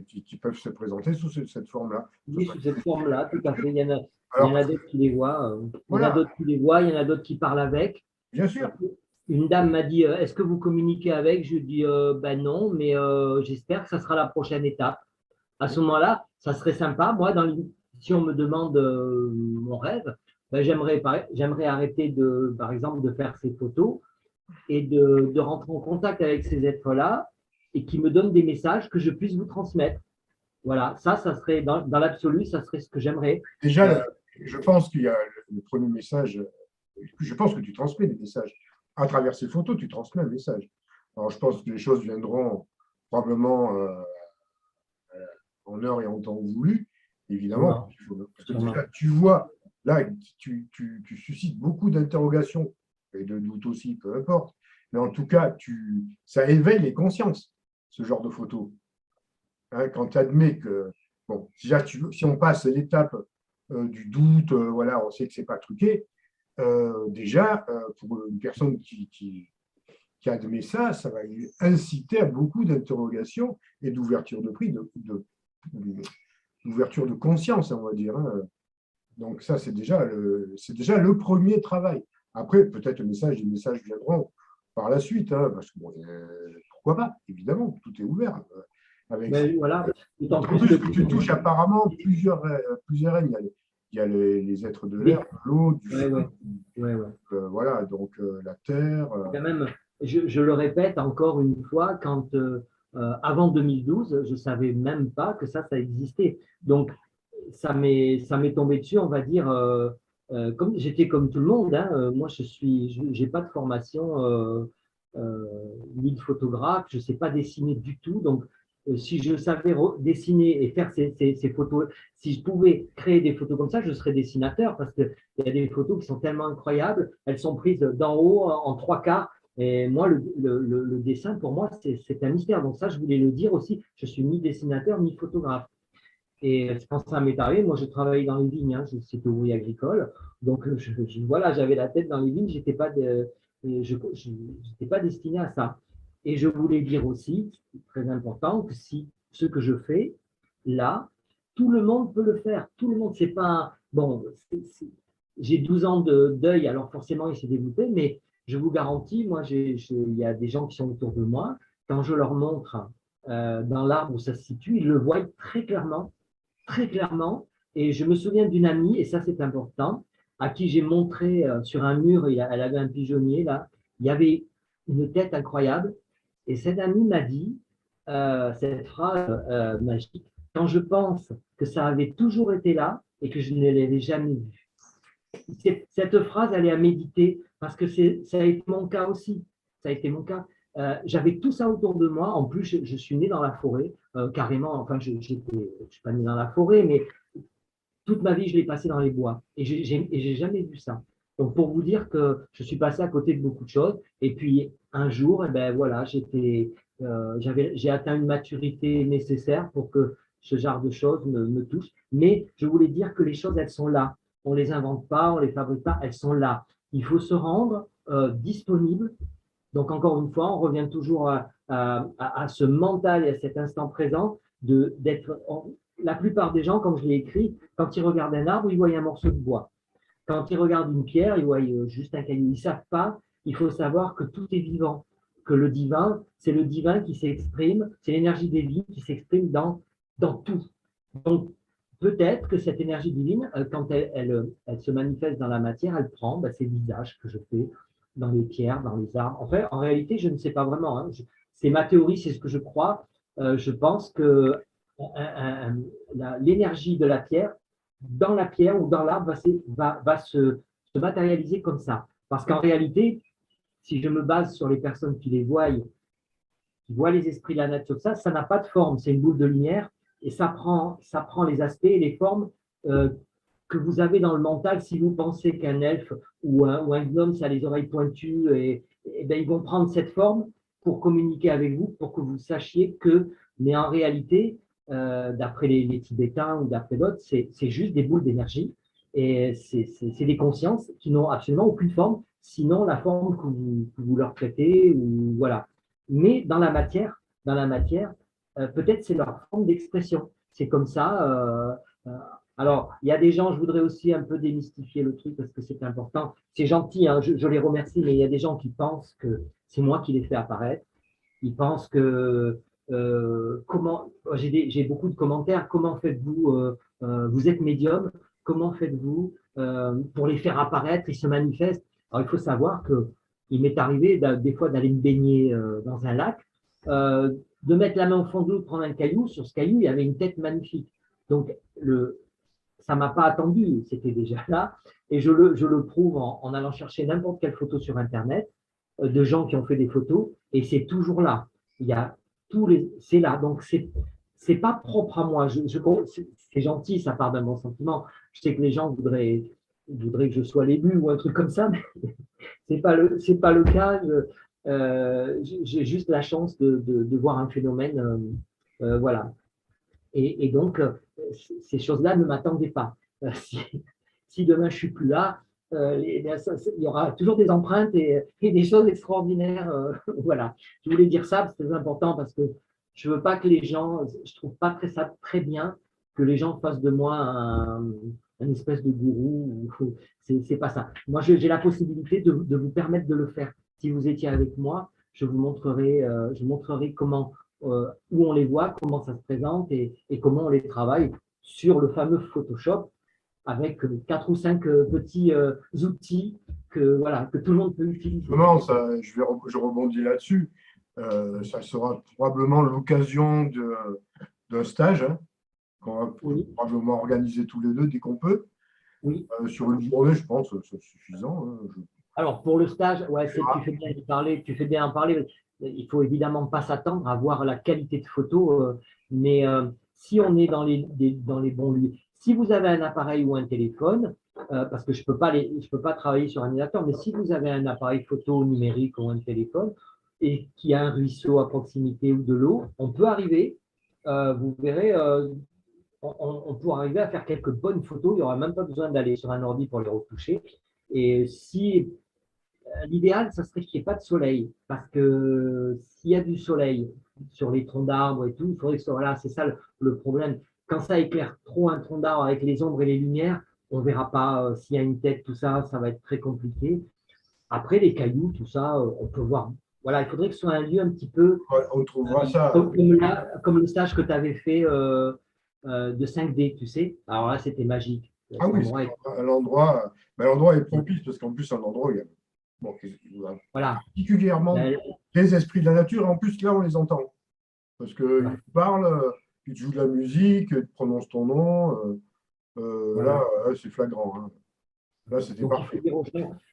qui peuvent se présenter sous cette forme-là. Ce Oui, soit sous des cette forme-là, tout à fait. Il y alors, en a d'autres qui les voient. Il y en a voilà, d'autres qui les voient. Il y en a d'autres qui parlent avec. bien sûr. Une dame m'a dit, est-ce que vous communiquez avec? Je lui ai dit, ben non, mais j'espère que ça sera la prochaine étape. À ce moment-là, ça serait sympa. Moi, si on me demande mon rêve, ben, j'aimerais arrêter par exemple, de faire ces photos et de rentrer en contact avec ces êtres-là et qui me donnent des messages que je puisse vous transmettre. Voilà, ça serait dans l'absolu, ça serait ce que j'aimerais. Déjà, Euh, je pense qu'il y a le premier message, je pense que tu transmets des messages. À travers ces photos, tu transmets un message. Alors, je pense que les choses viendront probablement en heure et en temps voulu, évidemment. sûrement, Parce que sûrement. déjà, tu vois, là, tu suscites beaucoup d'interrogations et de doutes aussi, peu importe. Mais en tout cas, ça éveille les consciences, ce genre de photos. Hein, quand tu admets que, bon, déjà, si on passe l'étape du doute, voilà, on sait que c'est pas truqué, déjà, pour une personne qui admet ça, ça va inciter à beaucoup d'interrogations et d'ouverture de prix, d'ouverture de conscience, on va dire, hein. Donc ça, c'est déjà le premier travail. Après, peut-être les messages viendront par la suite, hein, parce que bon, pourquoi pas, évidemment, tout est ouvert. Avec Mais voilà, d'autant D'autant plus plus que que tu touches apparemment plusieurs règnes. Il y a les êtres de l'air, oui, de l'eau, du ouais, feu, ouais, ouais, ouais. voilà, donc la terre. Quand même, je le répète encore une fois, avant 2012, je ne savais même pas que ça existait. Donc, ça m'est tombé dessus, on va dire, comme j'étais comme tout le monde. Hein, moi, j'ai pas de formation euh, ni de photographe, je ne sais pas dessiner du tout. Donc, si je savais dessiner et faire ces photos, si je pouvais créer des photos comme ça, je serais dessinateur parce qu'il y a des photos qui sont tellement incroyables. Elles sont prises d'en haut en trois quarts. Et moi, le dessin, pour moi, c'est un mystère. Donc ça, je voulais le dire aussi. Je suis ni dessinateur ni photographe. Et quand ça m'est arrivé, moi, je travaillais dans les vignes. Hein, c'était ouvrier agricole. Donc, voilà, j'avais la tête dans les vignes. J'étais pas destiné à ça. Et je voulais dire aussi, très important, que si ce que je fais là, tout le monde peut le faire. Tout le monde, c'est pas bon. J'ai 12 ans de deuil, alors forcément, il s'est développé, mais je vous garantis, moi, il y a des gens qui sont autour de moi. Quand je leur montre dans l'arbre où ça se situe, ils le voient très clairement, très clairement. Et je me souviens d'une amie, et ça c'est important, à qui j'ai montré sur un mur, elle avait un pigeonnier là, il y avait une tête incroyable. Et cette amie m'a dit cette phrase magique, quand je pense que ça avait toujours été là et que je ne l'avais jamais vu. Cette phrase, elle est à méditer parce que ça a été mon cas aussi. Ça a été mon cas. J'avais tout ça autour de moi. En plus, je suis né dans la forêt, carrément. Enfin, je ne suis pas né dans la forêt, mais toute ma vie, je l'ai passé dans les bois. Et j'ai jamais vu ça. Donc, pour vous dire que je suis passé à côté de beaucoup de choses. Et puis, un jour, eh ben, voilà, j'ai atteint une maturité nécessaire pour que ce genre de choses me touchent. Mais je voulais dire que les choses, elles sont là. On ne les invente pas, on ne les fabrique pas, elles sont là. Il faut se rendre disponible. Donc, encore une fois, on revient toujours à ce mental et à cet instant présent d'être. La plupart des gens, comme je l'ai écrit, quand ils regardent un arbre, ils voient un morceau de bois. Quand ils regardent une pierre, ils voient juste un caillou. Ils ne savent pas, il faut savoir que tout est vivant. que c'est le divin qui s'exprime, c'est l'énergie divine qui s'exprime dans tout. Donc, peut-être que cette énergie divine, quand elle se manifeste dans la matière, elle prend ces visages que je fais dans les pierres, dans les arbres. En fait, en réalité, je ne sais pas vraiment. Hein. C'est ma théorie, c'est ce que je crois. Je pense que l'énergie de la pierre, dans la pierre ou dans l'arbre, va se matérialiser comme ça. Parce qu'en réalité, si je me base sur les personnes qui les voient, qui voient les esprits de la nature, ça n'a pas de forme, c'est une boule de lumière et ça prend les aspects et les formes que vous avez dans le mental. Si vous pensez qu'un elfe ou un gnome, ça a les oreilles pointues, et ben, ils vont prendre cette forme pour communiquer avec vous, pour que vous sachiez que, mais en réalité, d'après les Tibétains ou d'après d'autres, c'est juste des boules d'énergie et c'est des consciences qui n'ont absolument aucune forme, sinon la forme que vous leur prêtez, ou voilà. Mais dans la matière, peut-être c'est leur forme d'expression. C'est comme ça. Alors, il y a des gens, je voudrais aussi un peu démystifier le truc parce que c'est important. C'est gentil, hein, je les remercie, mais il y a des gens qui pensent que c'est moi qui les fais apparaître. Ils pensent que j'ai beaucoup de commentaires. Comment faites-vous vous êtes médium. Comment faites-vous pour les faire apparaître? Ils se manifestent. Alors, il faut savoir que il m'est arrivé des fois d'aller me baigner dans un lac, de mettre la main au fond de l'eau, de prendre un caillou. Sur ce caillou, il y avait une tête magnifique. Donc, ça ne m'a pas attendu, c'était déjà là. Et je le prouve en allant chercher n'importe quelle photo sur Internet de gens qui ont fait des photos, et c'est toujours là. Il y a c'est là. Donc, c'est pas propre à moi. C'est gentil, ça part d'un bon sentiment. Je sais que les gens voudraient que je sois l'élu ou un truc comme ça, mais c'est pas le cas. J'ai juste la chance de voir un phénomène, voilà. Et donc, ces choses-là ne m'attendaient pas. Si demain je suis plus là, il y aura toujours des empreintes et des choses extraordinaires. Voilà. Je voulais dire ça, c'est très important parce que je veux pas que les gens, je trouve pas ça très bien que les gens fassent de moi un espèce de gourou. C'est pas ça. Moi, j'ai la possibilité de vous permettre de le faire. Si vous étiez avec moi, je montrerai comment, où on les voit, comment ça se présente et comment on les travaille sur le fameux Photoshop avec 4 ou 5 petits outils que tout le monde peut utiliser. Non, je rebondis là-dessus. Ça sera probablement l'occasion d'un stage, hein, qu'on va probablement organiser tous les deux dès qu'on peut. Oui. Sur une journée, je pense que c'est suffisant. Hein, Alors, pour le stage, ouais, tu fais bien en parler. Il faut évidemment pas s'attendre à voir la qualité de photo, mais si on est dans les bons lieux, si vous avez un appareil ou un téléphone, parce que je peux pas travailler sur un ordinateur, mais si vous avez un appareil photo numérique ou un téléphone et qu'il y a un ruisseau à proximité ou de l'eau, on peut arriver, vous verrez, on pourra arriver à faire quelques bonnes photos. Il n'y aura même pas besoin d'aller sur un ordi pour les retoucher. Et si l'idéal, ça serait qu'il n'y ait pas de soleil, parce que s'il y a du soleil sur les troncs d'arbres et tout, il faudrait que ce soit là. C'est ça le problème. Quand ça éclaire trop un tronc d'arbre avec les ombres et les lumières, on ne verra pas s'il y a une tête, tout ça, ça va être très compliqué. Après, les cailloux, tout ça, on peut voir. Voilà, il faudrait que ce soit un lieu un petit peu on trouvera ça. Comme le stage que tu avais fait de 5D, tu sais. Alors là, c'était magique. Ah oui, l'endroit est propice parce qu'en plus, un endroit, il y a voilà. particulièrement les esprits de la nature. Et en plus, là, on les entend. Parce qu'ils parlent, ils te jouent de la musique, ils te prononcent ton nom. Là, c'est flagrant. Hein. Là, c'était parfait.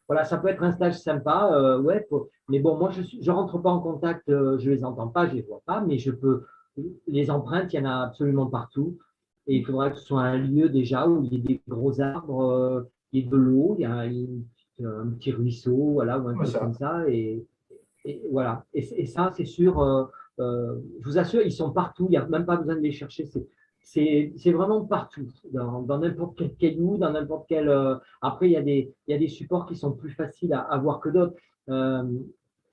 Voilà, ça peut être un stage sympa. Ouais, mais bon, moi, je ne rentre pas en contact, je ne les entends pas, je ne les vois pas, mais je peux. Les empreintes, il y en a absolument partout. Et il faudra que ce soit un lieu déjà où il y ait des gros arbres, il y ait de l'eau, il y a un petit ruisseau, voilà, ou un truc comme ça. Et voilà. Et ça, c'est sûr, je vous assure, ils sont partout. Il n'y a même pas besoin de les chercher. C'est vraiment partout, dans n'importe quel caillou, dans n'importe quel. Après, il y a des supports qui sont plus faciles à voir que d'autres.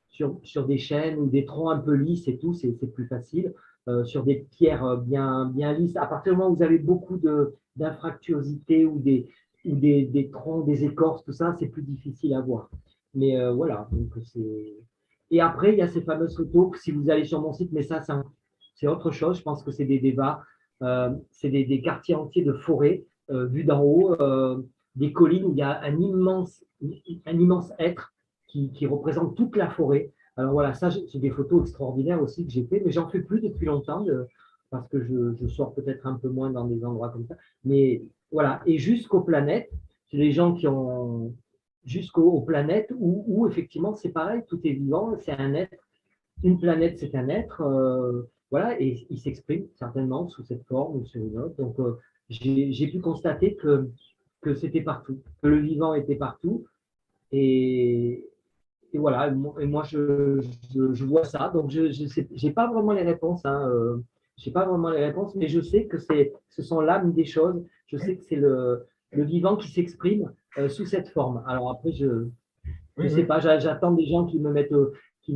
Sur des chaînes ou des troncs un peu lisses et tout, c'est plus facile. Sur des pierres bien lisses, à partir du moment où vous avez beaucoup d'infractuosité ou des troncs, des écorces, tout ça, c'est plus difficile à voir. Mais voilà, donc Et après, il y a ces fameuses photos, si vous allez sur mon site, mais ça, c'est autre chose. Je pense que c'est des débats. C'est des quartiers entiers de forêts vus d'en haut, des collines où il y a un immense être qui représente toute la forêt. Alors voilà, ça, c'est des photos extraordinaires aussi que j'ai fait, mais j'en fais plus depuis longtemps parce que je sors peut-être un peu moins dans des endroits comme ça. Mais voilà, et jusqu'aux planètes, c'est les gens qui ont jusqu'aux planètes où effectivement c'est pareil, tout est vivant, c'est un être. Une planète, c'est un être, voilà, et il s'exprime certainement sous cette forme ou sur une autre. Donc, j'ai pu constater que c'était partout, que le vivant était partout. Et, et voilà, et moi, je vois ça. Donc, je n'ai pas vraiment les réponses. Hein, j'ai pas vraiment les réponses, mais je sais que ce sont l'âme des choses. Je sais que c'est le vivant qui s'exprime sous cette forme. Alors après, je Oui, sais oui. pas, j'attends des gens qui me mettent, qui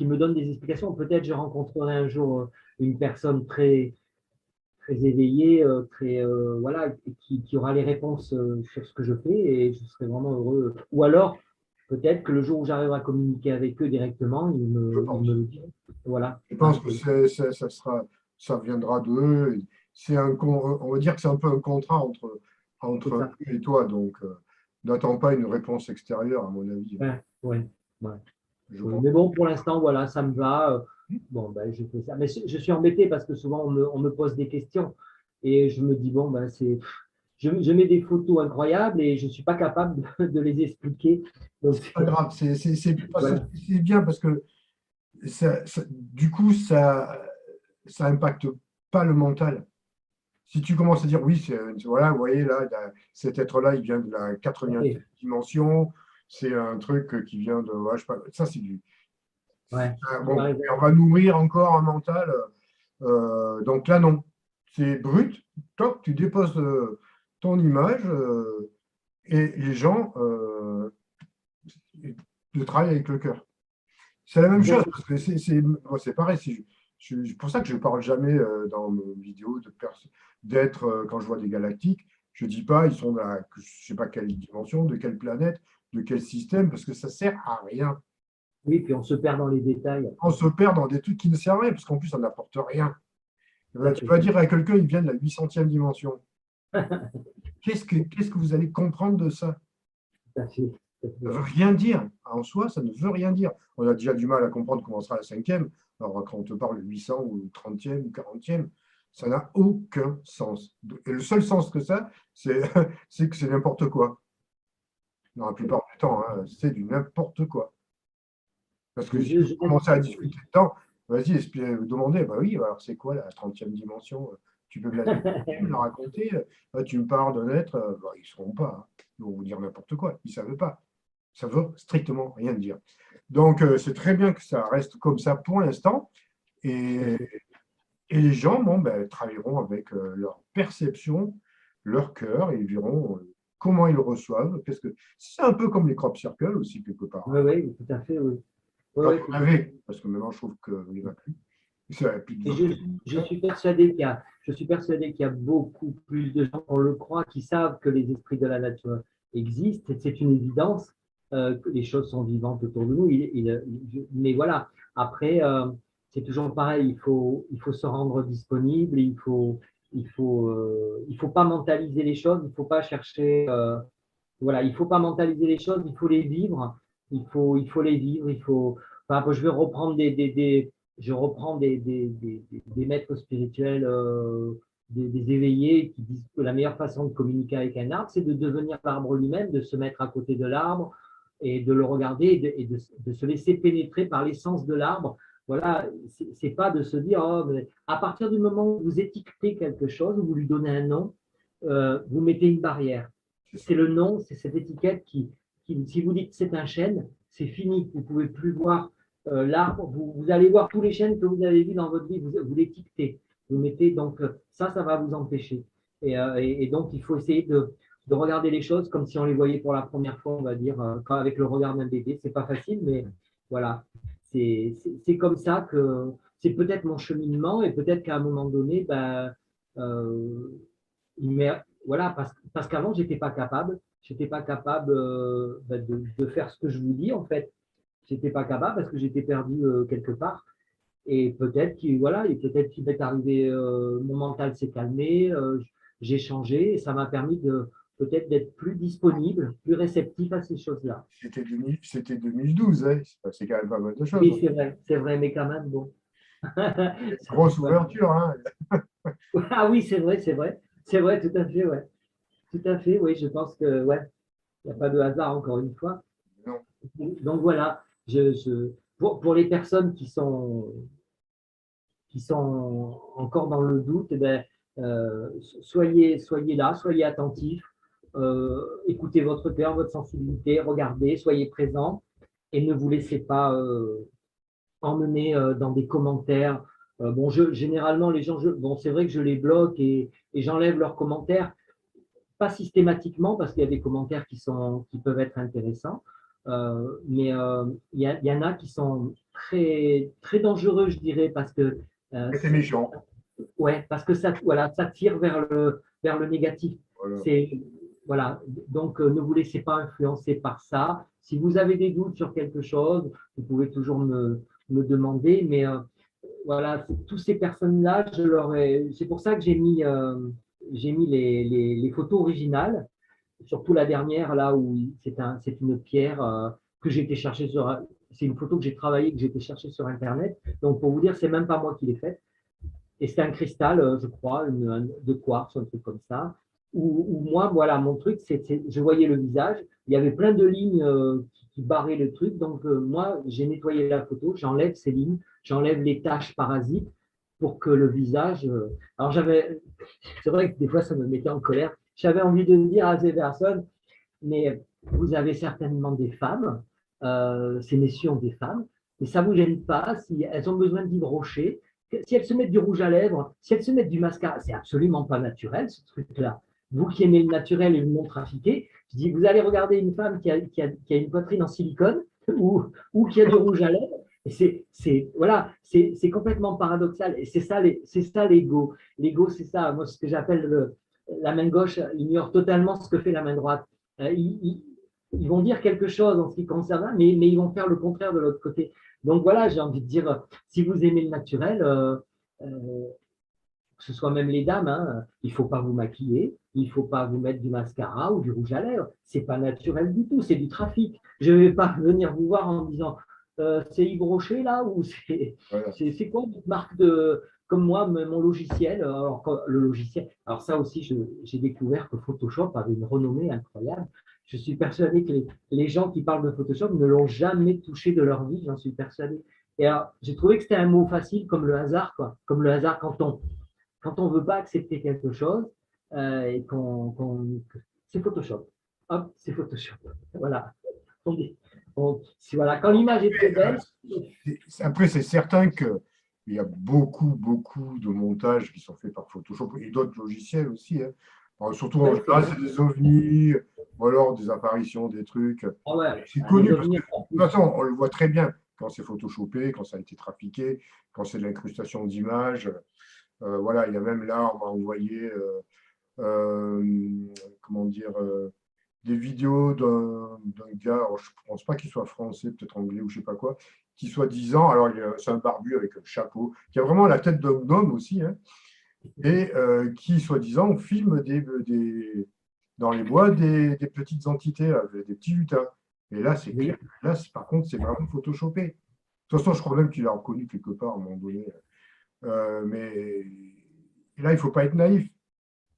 me donnent des explications. Peut-être je rencontrerai un jour une personne très éveillée, voilà, qui aura les réponses sur ce que je fais et je serai vraiment heureux. Ou alors, peut-être que le jour où j'arriverai à communiquer avec eux directement, Je ils me pense. le diront. Voilà. Je pense Hein, que ça viendra d'eux. On va dire que c'est un peu un contrat c'est entre ça. eux et toi. Donc, n'attends pas une réponse extérieure, à mon avis. Ouais, ouais, ouais. Je Oui, pense. mais bon, pour l'instant, voilà, ça me va. Bon, ben, je fais ça. Mais je suis embêté parce que souvent, on me pose des questions et je me dis, bon, ben, je mets des photos incroyables et je ne suis pas capable de les expliquer. Donc, C'est pas grave. voilà. C'est bien parce que du coup, ça impacte pas le mental. Si tu commences à dire oui, voilà, vous voyez là, cet être-là, il vient de la 80e Oui, dimension, c'est un truc qui vient de, ouais, je sais pas, ça c'est du, ouais, tu as bon, raison. et on va nourrir encore un mental. Donc là, non, c'est brut. Toc, tu déposes ton image et les gens te travaillent avec le cœur. C'est la même chose, Exact. parce que moi, c'est pareil. C'est pour ça que je ne parle jamais dans mes vidéos d'être, quand je vois des galactiques, je ne dis pas ils sont je ne sais pas quelle dimension, de quelle planète, de quel système, parce que ça ne sert à rien. Oui, puis on se perd dans les détails On après. se perd dans des trucs qui ne servent à rien, parce qu'en plus, ça n'apporte rien. Tout à Tu fait. vas dire à quelqu'un, il vient de la 800e dimension. Qu'est-ce que vous allez comprendre de ça? Tout à fait. Tout à Ça ne fait. veut rien dire. En soi, ça ne veut rien dire. On a déjà du mal à comprendre comment sera la 5e. Alors, quand on te parle de 800 ou 30e ou 40e, ça n'a aucun sens. Et le seul sens que ça, c'est c'est que c'est n'importe quoi. Dans la plupart du temps, hein, c'est du n'importe quoi. Parce que Je, si vous je, commencez à discuter dedans, vas-y, demandez, bah oui, alors c'est quoi la 30e dimension? Tu peux me me la raconter? Tu me parles d'un être, bah, ils ne sauront pas. Hein. Ils vont vous dire n'importe quoi. Ils ne savent pas. Ça ne veut strictement rien dire. Donc, c'est très bien que ça reste comme ça pour l'instant. tout à Et, fait. et les gens, bon, ben, travailleront avec leur perception, leur cœur, et ils verront comment ils le reçoivent. C'est un peu comme les crop circles aussi, quelque part. Oui, Hein. oui, tout à fait, oui. Oui, Quand oui, tout on à fait. avait, parce que maintenant, je trouve qu'il n'y en a plus. Ça n'a plus de Et vrai. je suis persuadé je suis persuadé qu'il y a beaucoup plus de gens, on le croit, qui savent que les esprits de la nature existent. C'est une évidence que les choses sont vivantes autour de nous. Mais voilà, après, c'est toujours pareil. Il faut se rendre disponible. Il faut pas mentaliser les choses. Il faut pas chercher. Voilà, il faut pas mentaliser les choses. Il faut les vivre. Il faut les vivre. Enfin, je vais reprendre je reprends des maîtres spirituels, des éveillés qui disent que la meilleure façon de communiquer avec un arbre, c'est de devenir l'arbre lui-même, de se mettre à côté de l'arbre et de le regarder de se laisser pénétrer par l'essence de l'arbre. Voilà, c'est pas de se dire, oh, mais à partir du moment où vous étiquetez quelque chose, où vous lui donnez un nom, vous mettez une barrière. C'est C'est ça. le nom, c'est cette étiquette si vous dites c'est un chêne, c'est fini. Vous ne pouvez plus voir l'arbre, vous allez voir tous les chênes que vous avez vus dans votre vie, vous l'étiquetez. Vous mettez donc ça va vous empêcher. Et donc il faut essayer de regarder les choses comme si on les voyait pour la première fois, on va dire, avec le regard d'un bébé. C'est pas facile, mais voilà. C'est comme ça que c'est peut-être mon cheminement et peut-être qu'à un moment donné, ben, euh, voilà, parce qu'avant, j'étais pas capable. J'étais pas capable ben, de faire ce que je vous dis, en fait. j'étais pas capable parce que j'étais perdu quelque part. Et peut-être qu'il voilà, et peut-être qu'il m'est arrivé, mon mental s'est calmé, j'ai changé et ça m'a permis de peut-être d'être plus disponible, plus réceptif à ces choses-là. C'était 2012, hein. C'est quand même pas mal de choses, Oui, hein. c'est vrai, mais quand même, bon. Grosse Ouais. ouverture, hein. Ah oui, c'est vrai, tout à fait, ouais. Tout à fait, oui, je pense que, ouais, il n'y a pas de hasard, encore une fois. Non. Donc voilà, pour les personnes qui sont encore dans le doute, eh ben, soyez là, soyez attentifs, écoutez votre cœur, votre sensibilité, regardez, soyez présents et ne vous laissez pas emmener dans des commentaires. Bon, généralement, les gens, bon, c'est vrai que je les bloque et j'enlève leurs commentaires, pas systématiquement parce qu'il y a des commentaires qui peuvent être intéressants, mais y en a qui sont très, très dangereux, je dirais, parce que C'était méchant. ouais, parce que ça, voilà, ça tire vers le négatif. Voilà. C'est, voilà, donc ne vous laissez pas influencer par ça. Si vous avez des doutes sur quelque chose, vous pouvez toujours me demander, mais voilà, toutes ces personnes-là, c'est pour ça que j'ai mis les photos originales, surtout la dernière, là où c'est une pierre que j'ai été chercher c'est une photo que j'ai travaillée, que j'ai été chercher sur Internet. Donc, pour vous dire, c'est même pas moi qui l'ai faite. Et c'est un cristal, je crois, de quartz, un truc comme ça. Où moi, voilà, mon truc, je voyais le visage. Il y avait plein de lignes qui barraient le truc. Donc, moi, j'ai nettoyé la photo, j'enlève ces lignes, j'enlève les taches parasites pour que le visage. Alors, c'est vrai que des fois, ça me mettait en colère. J'avais envie de dire à ces personnes, mais vous avez certainement des femmes, ces messieurs ont des femmes, et ça ne vous gêne pas si elles ont besoin d'y brocher, si elles se mettent du rouge à lèvres, si elles se mettent du mascara, c'est absolument pas naturel ce truc-là. Vous qui aimez le naturel et le non trafiqué, je dis, vous allez regarder une femme qui a une poitrine en silicone ou qui a du rouge à lèvres, et voilà, c'est complètement paradoxal. Et c'est ça l'ego. L'ego, c'est ça. Moi, ce que j'appelle la main gauche ignore totalement ce que fait la main droite. Ils vont dire quelque chose en ce qui concerne, mais ils vont faire le contraire de l'autre côté. Donc voilà, j'ai envie de dire, si vous aimez le naturel, que ce soit même les dames, hein, il ne faut pas vous maquiller, il ne faut pas vous mettre du mascara ou du rouge à lèvres. C'est pas naturel du tout, c'est du trafic. Je ne vais pas venir vous voir en me disant c'est Yves Rocher là ou Voilà. c'est quoi votre marque de comme moi mon logiciel alors, le logiciel. Alors ça aussi j'ai découvert que Photoshop avait une renommée incroyable. Je suis persuadé que les gens qui parlent de Photoshop ne l'ont jamais touché de leur vie, j'en suis persuadé. Et alors, j'ai trouvé que c'était un mot facile comme le hasard, quoi. Comme le hasard quand on ne veut pas accepter quelque chose et c'est Photoshop. Hop, c'est Photoshop. Voilà. Voilà. Quand l'image est très belle. Après, c'est certain qu'il y a beaucoup, beaucoup de montages qui sont faits par Photoshop et d'autres logiciels aussi, hein. Alors, surtout en Ouais, général, c'est des ovnis, ou alors des apparitions, des trucs. ah ouais, C'est les connu parce que ovnis, de toute façon, on le voit très bien quand c'est photoshopé, quand ça a été trafiqué, quand c'est de l'incrustation d'images. Voilà, il y a même là, on m'a envoyé, comment dire, des vidéos d'un gars, alors je ne pense pas qu'il soit français, peut-être anglais ou je ne sais pas quoi, qui soit disant, alors c'est un barbu avec un chapeau, qui a vraiment la tête d'un homme aussi, hein, et qui, soi-disant, filme dans les bois des petites entités, là, des petits lutins. Et là, c'est clair. oui, Là, par contre, c'est vraiment photoshopé. De toute façon, je crois même qu'il a reconnu quelque part à un moment donné. Mais là, il ne faut pas être naïf.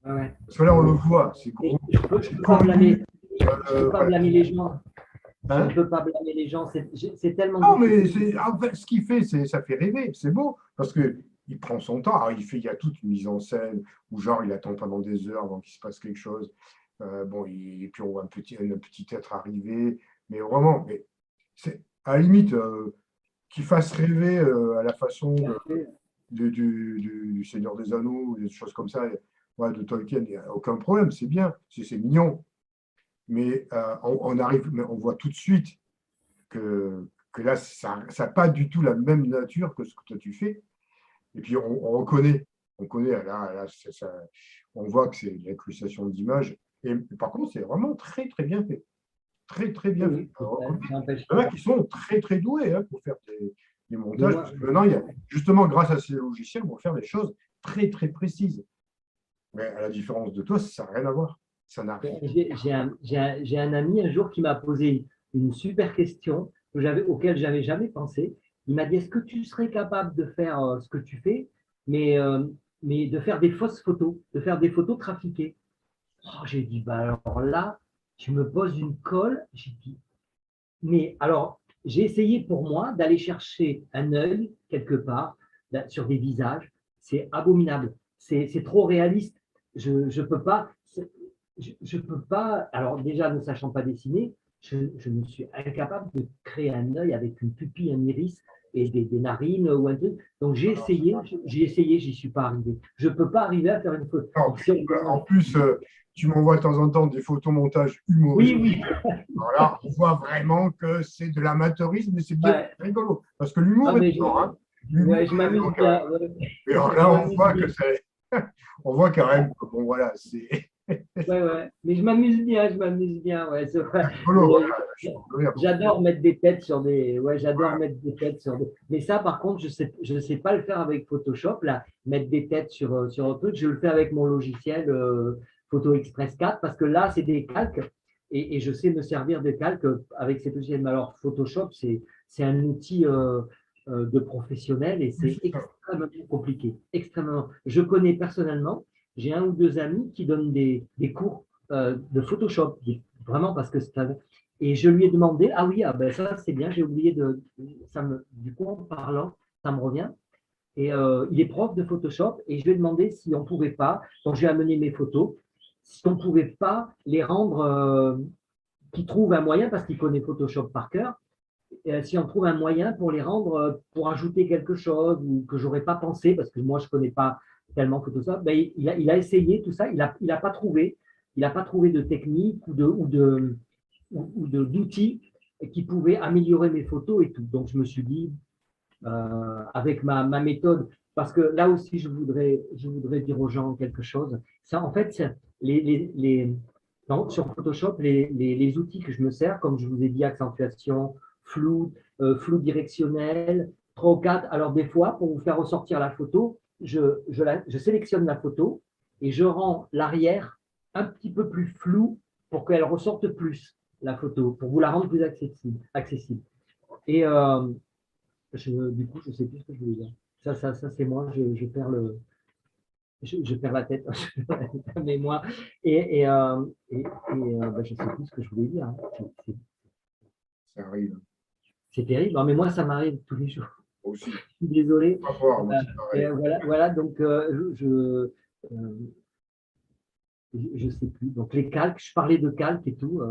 ouais. Parce que là, on le voit, c'est gros, Je c'est peux pas blâmer, connu. je peux pas Voilà. blâmer les gens. Je ne Hein? peux pas blâmer les gens. C'est tellement Non, mais difficile. en fait, ce qu'il fait, ça fait rêver, c'est beau, parce qu'il prend son temps. Alors, il y a toute une mise en scène où, genre, il attend pendant des heures avant qu'il se passe quelque chose. Bon, et puis on voit un petit être arriver, mais vraiment, mais c'est à la limite qu'il fasse rêver à la façon du Seigneur des Anneaux, des choses comme ça, ouais, de Tolkien, il n'y a aucun problème, c'est bien, c'est mignon. Mais on arrive, mais on voit tout de suite que là, ça n'a pas du tout la même nature que ce que toi tu fais. Et puis on reconnaît, là on voit que c'est l'incrustation d'images. Et par contre, c'est vraiment très très bien fait. très, très bien Oui, faits. Alors, ça n'empêche il y en a pas. qui sont très, très doués hein, pour faire des Mais montages, moi, parce que maintenant, il y a, justement, grâce à ces logiciels, on peut faire des choses très, très précises. Mais à la différence de toi, ça n'a rien à voir. Ça n'a rien. j'ai un ami un jour qui m'a posé une super question auquel je n'avais jamais pensé. Il m'a dit, est-ce que tu serais capable de faire ce que tu fais, mais, euh, mais de faire des fausses photos, de faire des photos trafiquées? Oh, j'ai dit, bah alors là, tu me poses une colle. J'ai dit, mais alors, j'ai essayé pour moi d'aller chercher un œil quelque part sur des visages. C'est abominable. C'est trop réaliste. Je peux pas. Je peux pas. Alors déjà, ne sachant pas dessiner, je me suis incapable de créer un œil avec une pupille, un iris et des narines ou un truc. Donc j'ai essayé, j'y suis pas arrivé. Je peux pas arriver à faire une photo. Non, Donc, si on en demande- plus, tu m'envoies de temps en temps des photomontages oui, humoristiques. oui. Alors là, on voit vraiment que c'est de l'amateurisme, mais c'est bien Ouais. rigolo. Parce que Ah, l'humour est mais dedans. Hein. ouais, L'humour je est m'amuse dedans quand bien. même. Ouais. Et alors Je là, on m'amuse voit bien. que c'est. On voit quand même que, bon, voilà, c'est Ouais, ouais. Mais je m'amuse bien, je m'amuse bien. Ouais, c'est vrai. rigolo. Voilà, je suis pour rire. J'adore mettre des têtes sur des. Ouais, j'adore mettre des têtes sur des. Mais ça, par contre, je sais pas le faire avec Photoshop, là, mettre des têtes sur un truc. Je le fais avec mon logiciel Photo Express 4 parce que là, c'est des calques et je sais me servir de calques avec ces logiciels. Mais alors, Photoshop, c'est un outil de professionnel et Oui, c'est c'est ça. extrêmement compliqué. Extrêmement. Je connais personnellement, j'ai un ou deux amis qui donnent des cours de Photoshop, vraiment parce que c'est un. Et je lui ai demandé, ah oui, ah ben ça c'est bien, j'ai oublié du coup en parlant, ça me revient. Et il est prof de Photoshop et je lui ai demandé si on pouvait pas, donc j'ai amené mes photos, si on pouvait pas les rendre, qu'il trouve un moyen parce qu'il connaît Photoshop par cœur, si on trouve un moyen pour les rendre, pour ajouter quelque chose ou que j'aurais pas pensé parce que moi je connais pas tellement Photoshop, ben, il a essayé tout ça, il a pas trouvé, il a pas trouvé de technique ou d'outils qui pouvaient améliorer mes photos et tout. Donc je me suis dit avec ma méthode, parce que là aussi je voudrais dire aux gens quelque chose. Ça en fait sur Photoshop, les outils que je me sers, comme je vous ai dit, accentuation, flou, flou directionnel, 3 ou 4. Alors, des fois, pour vous faire ressortir la photo, je sélectionne la photo et je rends l'arrière un petit peu plus flou pour qu'elle ressorte plus, la photo, pour vous la rendre plus accessible. Et du coup, je ne sais plus ce que je voulais dire. Ça c'est moi, je perds la tête, la mémoire. Ben, je ne sais plus ce que je voulais dire. Hein. Ça arrive. C'est terrible. Non, mais moi, ça m'arrive tous les jours. Moi aussi. Je suis désolé. Pas voir, moi, c'est pareil. Voilà, donc je ne sais plus. Donc les calques, je parlais de calques et tout.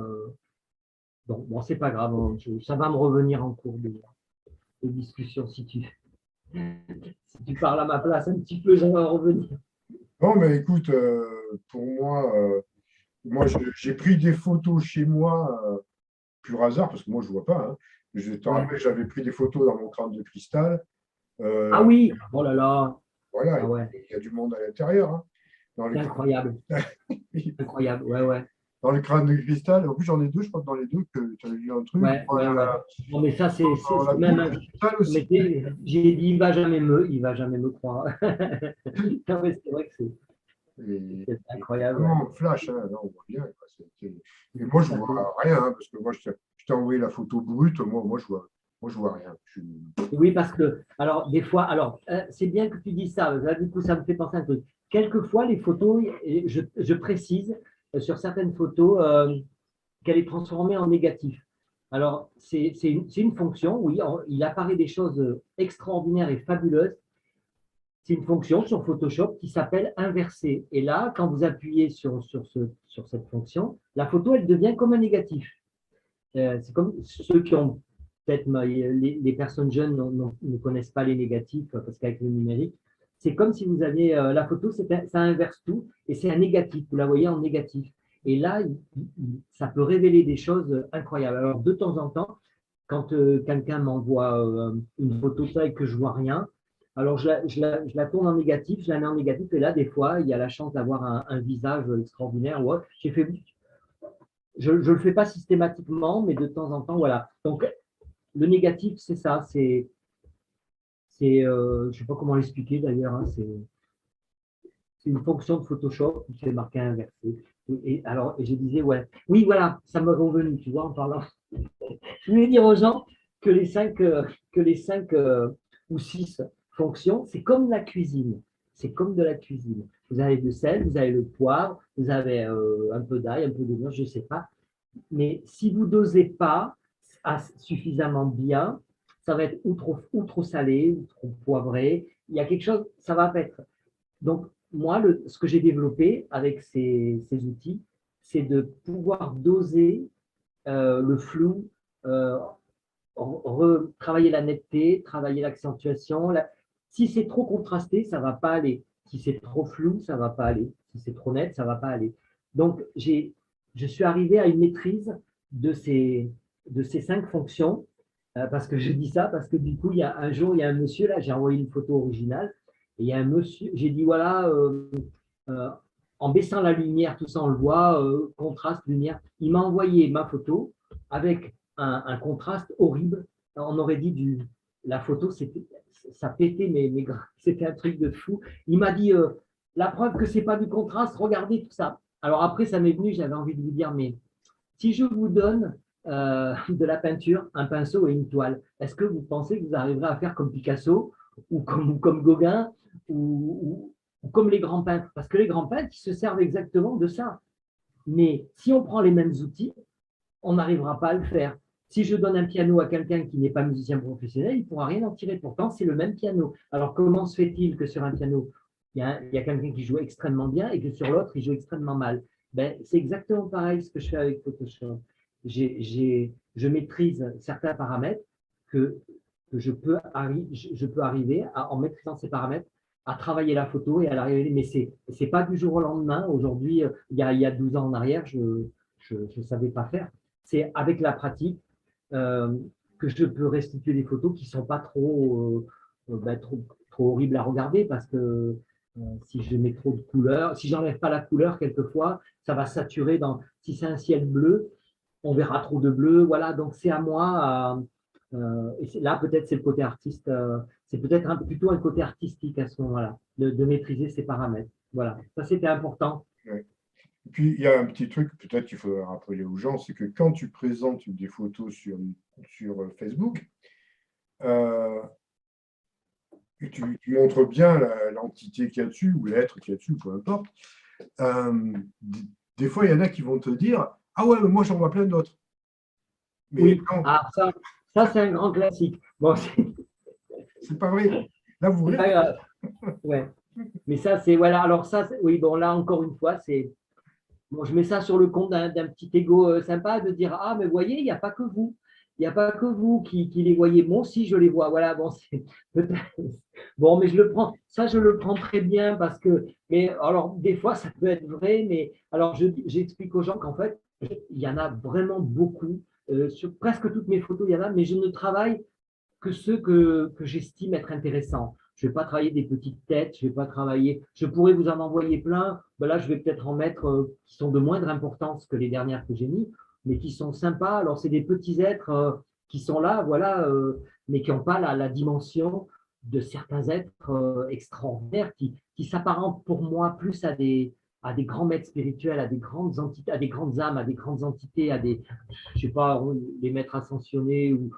Bon, c'est pas grave. Ça va me revenir en cours de discussion si tu parles à ma place un petit peu, ça va revenir. Non, mais écoute, pour moi, j'ai pris des photos chez moi, pur hasard, parce que moi, je ne vois pas. Hein. Je te Ouais. rappelle, j'avais pris des photos dans mon crâne de cristal. Ah Euh, oui, oh là là, voilà, ah ouais, il y a du monde à l'intérieur. Hein. Dans les c'est crânes incroyable, incroyable, ouais, ouais, dans les crânes de cristal. En plus, j'en ai deux, je crois que dans les deux, que tu avais vu un truc. ouais, ouais, ouais. Non, mais ça, Dans la c'est boule même, de cristal aussi. mais j'ai dit, il va jamais me croire. Non, mais c'est vrai que Et, c'est et incroyable, ouais. vraiment flash, hein, là, on voit bien. Quoi. Et moi, je Tout à fait. vois rien, hein, parce que moi, je t'ai envoyé la photo brute, moi, je vois rien. Oui, parce que, alors, des fois, alors, c'est bien que tu dis ça, là, du coup, ça me fait penser à un truc. Quelquefois, les photos, et je précise sur certaines photos qu'elle est transformée en négatif. Alors, c'est une fonction, oui, il apparaît des choses extraordinaires et fabuleuses. C'est une fonction sur Photoshop qui s'appelle inverser. Et là, quand vous appuyez sur cette fonction, la photo, elle devient comme un négatif. C'est comme ceux qui ont peut-être les personnes jeunes ne connaissent pas les négatifs parce qu'avec le numérique, c'est comme si vous aviez la photo, ça inverse tout et c'est un négatif. Vous la voyez en négatif. Et là, ça peut révéler des choses incroyables. Alors, de temps en temps, quand quelqu'un m'envoie une photo de ça et que je vois rien, alors je la tourne en négatif, je la mets en négatif et là, des fois, il y a la chance d'avoir un visage extraordinaire. Ouais, j'ai fait Je ne le fais pas systématiquement, mais de temps en temps, voilà. Donc, le négatif, c'est ça. Je ne sais pas comment l'expliquer d'ailleurs. Hein, c'est une fonction de Photoshop qui fait marquer inversé. Et alors, je disais, ouais, oui, voilà, ça m'est revenu, tu vois, en parlant. Je voulais dire aux gens que les cinq ou six fonctions, c'est comme la cuisine. C'est comme de la cuisine. Vous avez du sel, vous avez le poivre, vous avez un peu d'ail, un peu de viande, je ne sais pas. Mais si vous dosez pas suffisamment bien, ça va être ou trop salé, ou trop poivré. Il y a quelque chose, ça va pas être. Donc, moi, ce que j'ai développé avec ces outils, c'est de pouvoir doser le flou, euh, travailler la netteté, travailler l'accentuation. Si c'est trop contrasté, ça ne va pas aller. Si c'est trop flou, ça ne va pas aller. Si c'est trop net, ça ne va pas aller. Donc, je suis arrivé à une maîtrise de ces cinq fonctions. Parce que je dis ça, parce que du coup, un jour, il y a un monsieur, là, j'ai envoyé une photo originale, et il y a un monsieur, j'ai dit, voilà, euh, en baissant la lumière, tout ça, on le voit, contraste, lumière. Il m'a envoyé ma photo avec un contraste horrible. On aurait dit la photo, ça pétait, mais c'était un truc de fou. Il m'a dit, la preuve que c'est pas du contraste, regardez tout ça. Alors après, ça m'est venu, j'avais envie de lui dire, mais si je vous donne de la peinture, un pinceau et une toile, est-ce que vous pensez que vous arriverez à faire comme Picasso ou comme Gauguin ou comme les grands peintres? Parce que les grands peintres, ils se servent exactement de ça. Mais si on prend les mêmes outils, on n'arrivera pas à le faire. Si je donne un piano à quelqu'un qui n'est pas musicien professionnel, il ne pourra rien en tirer. Pourtant, c'est le même piano. Alors, comment se fait-il que sur un piano, il y a quelqu'un qui joue extrêmement bien et que sur l'autre, il joue extrêmement mal? Ben, c'est exactement pareil ce que je fais avec Photoshop. Je maîtrise certains paramètres que je peux arriver en maîtrisant ces paramètres à travailler la photo et à la révéler. Mais ce n'est pas du jour au lendemain. Aujourd'hui, il y a 12 ans en arrière, je ne savais pas faire. C'est avec la pratique euh, que je peux restituer des photos qui ne sont pas trop horribles à regarder parce que si je mets trop de couleurs, si j'enlève pas la couleur quelquefois, ça va saturer si c'est un ciel bleu, on verra trop de bleu. Voilà, donc c'est à moi. Et là, peut-être c'est le côté artiste, c'est peut-être plutôt un côté artistique à ce moment-là, de maîtriser ces paramètres. Voilà, ça c'était important. Ouais. Et puis, il y a un petit truc, peut-être qu'il faut rappeler aux gens, c'est que quand tu présentes des photos sur Facebook, euh, et tu montres bien l'entité qu'il y a dessus, ou l'être qu'il y a dessus, peu importe, des fois, il y en a qui vont te dire, ah ouais, mais moi j'en vois plein d'autres. Mais Oui, non, ah, ça c'est un grand classique. Bon, c'est pas vrai. Là, vous c'est voulez. pas grave. Ouais. Mais ça, c'est, voilà, alors ça, oui, bon, là, encore une fois, bon, je mets ça sur le compte d'un petit ego sympa de dire, ah, mais voyez, il n'y a pas que vous. Il n'y a pas que vous qui les voyez. Moi aussi, je les vois. Voilà, bon, bon, mais je le prends très bien parce que, mais alors, des fois, ça peut être vrai, mais alors, j'explique aux gens qu'en fait, il y en a vraiment beaucoup. Sur presque toutes mes photos, il y en a, mais je ne travaille que ceux que j'estime être intéressants. Je ne vais pas travailler des petites têtes, je vais pas travailler. Je pourrais vous en envoyer plein. Ben là, je vais peut-être en mettre qui sont de moindre importance que les dernières que j'ai mis, mais qui sont sympas. Alors, c'est des petits êtres qui sont là, voilà, mais qui n'ont pas la dimension de certains êtres extraordinaires qui s'apparentent pour moi plus à des grands maîtres spirituels, à des grandes entités, à des grandes âmes, à des grandes entités, à des, je sais pas, des maîtres ascensionnés ou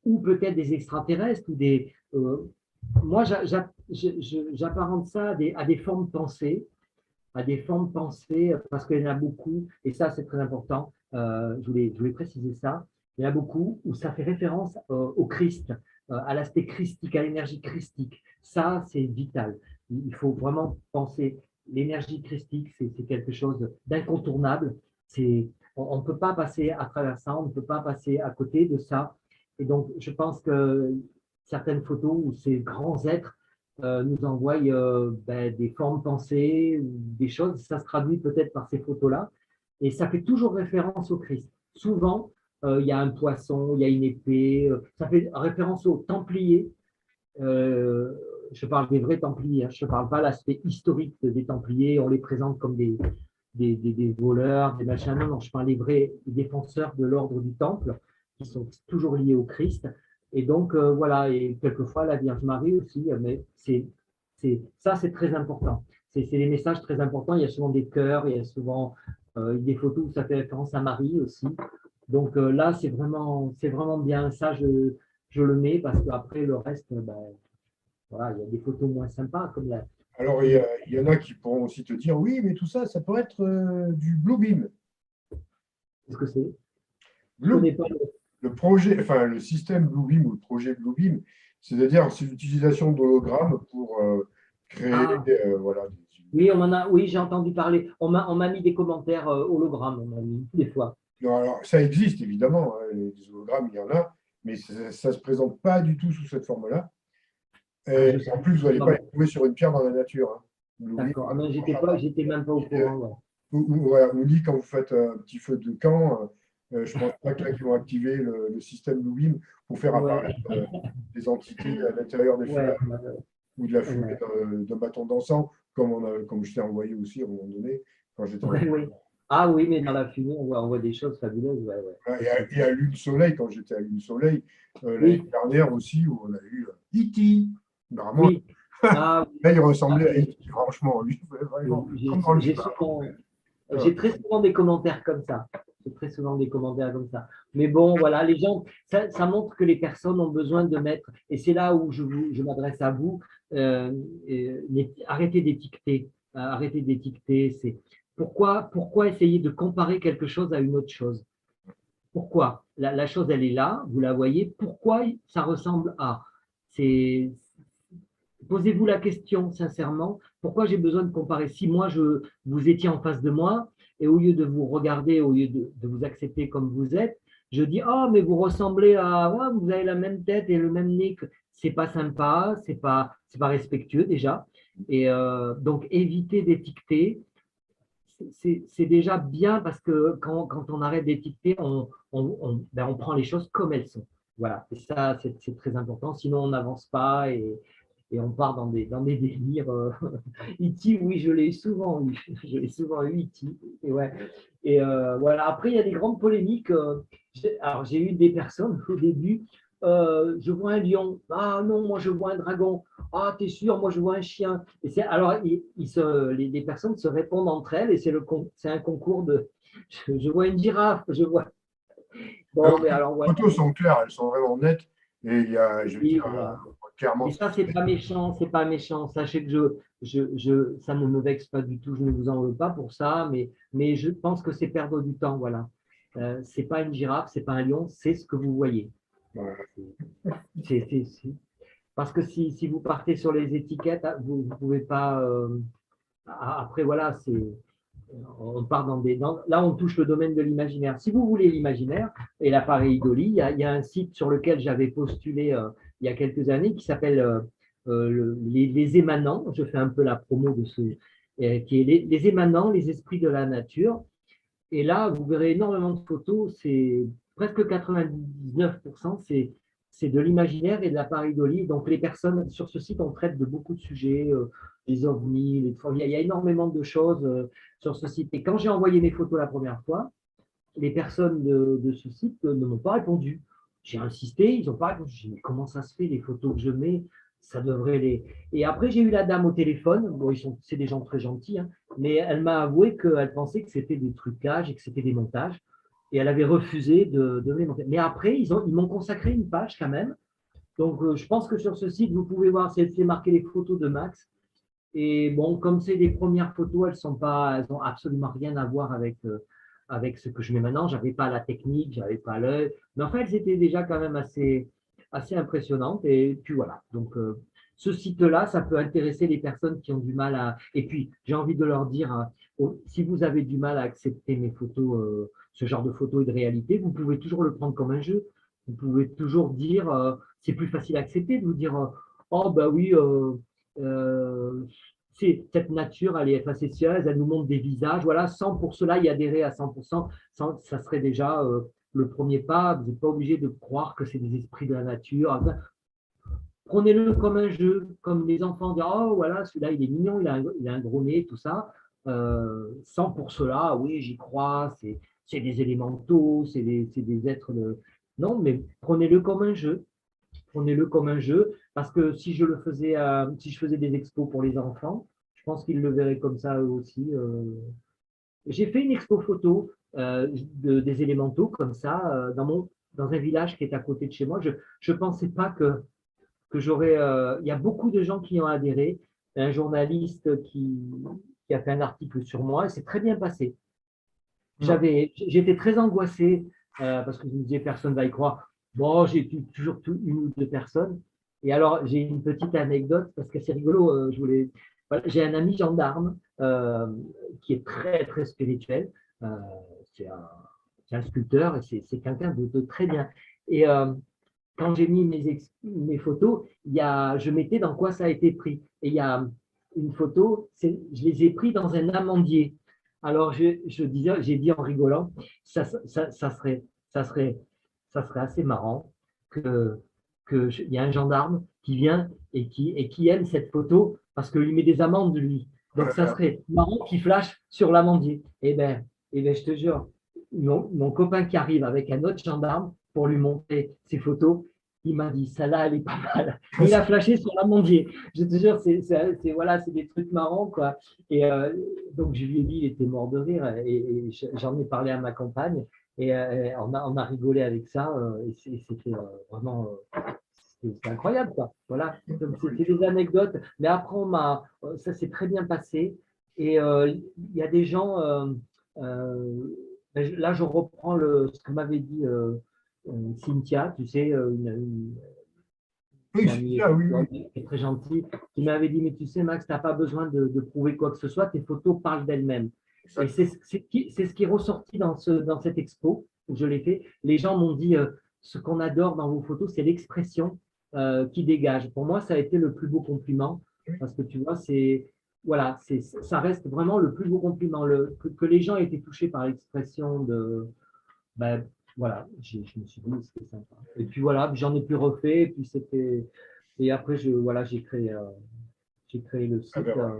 ou peut-être des extraterrestres ou des. Moi, j'apparente ça à des formes pensées, parce qu'il y en a beaucoup, et ça, c'est très important. Je voulais préciser ça. Il y en a beaucoup où ça fait référence au Christ, à l'aspect christique, à l'énergie christique. Ça, c'est vital. Il faut vraiment penser. L'énergie christique, c'est quelque chose d'incontournable. On ne peut pas passer à travers ça, on ne peut pas passer à côté de ça. Et donc, je pense que certaines photos où ces grands êtres nous envoient des formes pensées ou des choses. Ça se traduit peut-être par ces photos-là. Et ça fait toujours référence au Christ. Souvent, il y a un poisson, il y a une épée. Ça fait référence aux Templiers. Je parle des vrais Templiers. Je ne parle pas de l'aspect historique des Templiers. On les présente comme des voleurs, des machins. Non, non, je parle des vrais défenseurs de l'ordre du Temple, qui sont toujours liés au Christ. Et donc, voilà, et quelquefois la Vierge Marie aussi, mais ça, c'est très important. C'est des messages très importants. Il y a souvent des cœurs, il y a souvent des photos où ça fait référence à Marie aussi. Donc là, c'est vraiment bien. Ça, je le mets parce qu'après, le reste, ben, voilà, il y a des photos moins sympas, comme la. Alors, il y en a qui pourront aussi te dire, oui, mais tout ça, ça peut être du Bluebeam. Qu'est-ce que c'est? Je Blue, connais pas. le projet, enfin, le système Bluebeam ou le projet Bluebeam, c'est-à-dire c'est l'utilisation d'hologrammes pour créer Ah, voilà, oui, oui, j'ai entendu parler. On m'a mis des commentaires hologrammes, on m'a mis des fois. Non, alors, ça existe évidemment, hein, les hologrammes, il y en a, mais ça ne se présente pas du tout sous cette forme-là. Ah, Et je sais. en plus, vous n'allez Non, pas les trouver sur une pierre dans la nature. Hein. Bluebeam, d'accord. Ah, ça ben, ne marchera pas. j'étais même pas au courant. Ouais. Voilà, on dit quand vous faites un petit feu de camp, je ne pense pas que là qu'ils vont activer le système Bluebeam pour faire Ouais, apparaître des entités à l'intérieur des ouais, flammes ou de la fumée ouais, d'un bâton d'encens, comme je t'ai envoyé aussi à un moment donné quand j'étais en. ouais, ouais. Ah oui, mais dans la fumée, on voit des choses fabuleuses. Ouais, ouais. Et à Lune Soleil, quand j'étais à Lune Soleil, l'année Oui, dernière aussi, où on a eu E.T. Vraiment, oui. Ah, oui. là, il Ah, ressemblait à E.T. Franchement, lui, vraiment, comme dans le j'ai film. souvent, Hein. j'ai très souvent des commentaires comme ça. J'ai très souvent des commentaires comme ça. Mais bon, voilà, les gens, ça montre que les personnes ont besoin de mettre, et c'est là où je m'adresse à vous, arrêtez d'étiqueter. Arrêtez d'étiqueter. Pourquoi essayer de comparer quelque chose à une autre chose? Pourquoi? La chose, elle est là, vous la voyez. Pourquoi ça ressemble à? C'est, Posez-vous la question sincèrement, pourquoi j'ai besoin de comparer? Si moi, vous étiez en face de moi, et au lieu de vous regarder, au lieu de vous accepter comme vous êtes, je dis, oh, mais vous ressemblez à, ah, vous avez la même tête et le même nez. C'est pas sympa, c'est pas respectueux déjà. Et donc, évitez d'étiqueter. C'est déjà bien parce que quand on arrête d'étiqueter, ben, on prend les choses comme elles sont. Voilà, et ça, c'est très important. Sinon, on n'avance pas et on part dans des délires. E.T., oui, je l'ai souvent eu. Je l'ai souvent eu, E.T. Et, ouais. Et voilà. Après, il y a des grandes polémiques. Alors, j'ai eu des personnes au début. Je vois un lion. Ah non, moi, je vois un dragon. Ah, t'es sûr, moi, je vois un chien. Et alors, les personnes se répondent entre elles et c'est un concours de. Je vois une girafe. Je vois. Bon, mais alors, Les voilà. photos sont claires, elles sont vraiment nettes. Et il y a, je veux Oui, dire, voilà. clairement, Et ça, c'est pas méchant, c'est pas méchant. Sachez que ça ne me vexe pas du tout. Je ne vous en veux pas pour ça, mais je pense que c'est perdre du temps. Voilà. C'est pas une girafe, c'est pas un lion, c'est ce que vous voyez. Voilà. Parce que si vous partez sur les étiquettes, vous ne pouvez pas. Après, voilà, on part là, on touche le domaine de l'imaginaire. Si vous voulez l'imaginaire et l'appareil Dolly, il y a un site sur lequel j'avais postulé il y a quelques années qui s'appelle les émanants. Je fais un peu la promo de qui est les émanants, les esprits de la nature. Et là, vous verrez énormément de photos. C'est presque 99%, c'est de l'imaginaire et de la pareidolie. Donc, les personnes sur ce site, on traite de beaucoup de sujets, les ovnis, il y a énormément de choses sur ce site. Et quand j'ai envoyé mes photos la première fois, les personnes de ce site ne m'ont pas répondu. J'ai insisté, ils n'ont pas répondu. J'ai dit, mais comment ça se fait, les photos que je mets, ça devrait les. Et après, j'ai eu la dame au téléphone. Bon, c'est des gens très gentils, hein, mais elle m'a avoué qu'elle pensait que c'était des trucages et que c'était des montages. Et elle avait refusé de les monter. Mais après, ils m'ont consacré une page quand même. Donc, je pense que sur ce site, vous pouvez voir, c'est marqué les photos de Max. Et bon, comme c'est des premières photos, elles ont absolument rien à voir avec ce que je mets maintenant. J'avais pas la technique, j'avais pas l'œil. Mais en fait, elles étaient déjà quand même assez impressionnantes. Et puis voilà. Donc, ce site-là, ça peut intéresser les personnes qui ont du mal à. Et puis, j'ai envie de leur dire, hein, si vous avez du mal à accepter mes photos, ce genre de photos et de réalité, vous pouvez toujours le prendre comme un jeu. Vous pouvez toujours dire, c'est plus facile à accepter de vous dire, oh, bah oui, cette nature, elle est facétieuse, elle nous montre des visages. Voilà, sans pour cela y adhérer à 100%, ça serait déjà le premier pas. Vous n'êtes pas obligé de croire que c'est des esprits de la nature. Prenez-le comme un jeu, comme les enfants disent, oh voilà, celui-là, il est mignon, il a un gros nez, tout ça. sans pour cela, oui, j'y crois, c'est des élémentaux, c'est des êtres de... Non, mais prenez-le comme un jeu. Prenez-le comme un jeu, parce que si je le faisais, si je faisais des expos pour les enfants, je pense qu'ils le verraient comme ça eux aussi. J'ai fait une expo photo des élémentaux comme ça dans un village qui est à côté de chez moi. Je ne pensais pas que j'aurais. Il y a beaucoup de gens qui ont adhéré. Un journaliste qui a fait un article sur moi et c'est très bien passé. Mhm. J'étais très angoissé parce que je me disais personne ne va y croire. Bon, j'ai toujours une ou deux personnes. Et alors, j'ai une petite anecdote parce que c'est rigolo. Voilà, j'ai un ami gendarme qui est très, très spirituel. Euh, c'est un, c'est un sculpteur et c'est quelqu'un de très bien. Et quand j'ai mis mes photos, je mettais dans quoi ça a été pris. Et il y a une photo, je les ai pris dans un amandier. Alors, j'ai dit en rigolant, ça, ça, ça serait, ça, serait, ça serait assez marrant qu'il y a un gendarme qui vient et qui aime cette photo parce qu'il lui met des amendes, lui. Donc, ça Voilà. serait marrant qu'il flash sur l'amandier. Ben, je te jure, mon copain qui arrive avec un autre gendarme pour lui montrer ses photos, il m'a dit, ça là, elle est pas mal. Et il a flashé sur l'amandier. Je te jure, voilà, c'est des trucs marrants, quoi. Et donc, je lui ai dit, il était mort de rire. Et j'en ai parlé à ma compagne. Et on a rigolé avec ça. Et c'était vraiment. C'est incroyable, quoi. Voilà. Donc, Oui. c'était des anecdotes. Mais après, ça s'est très bien passé. Et il y a des gens. Là, je reprends ce que m'avait dit Cynthia, tu sais, Oui, une c'est amie ça, oui, oui. qui est très gentille, qui m'avait dit, mais tu sais, Max, tu n'as pas besoin de prouver quoi que ce soit, tes photos parlent d'elles-mêmes. Et Exactement. c'est ce qui est ressorti dans cette expo où je l'ai fait. Les gens m'ont dit, ce qu'on adore dans vos photos, c'est l'expression qui dégage. Pour moi, ça a été le plus beau compliment, Oui. parce que tu vois, voilà, ça reste vraiment le plus beau compliment, que les gens aient été touchés par l'expression ben, voilà, je me suis dit, c'était sympa. Et puis voilà, j'en ai plus refait, et après, voilà, j'ai créé le Ah ben site. voilà.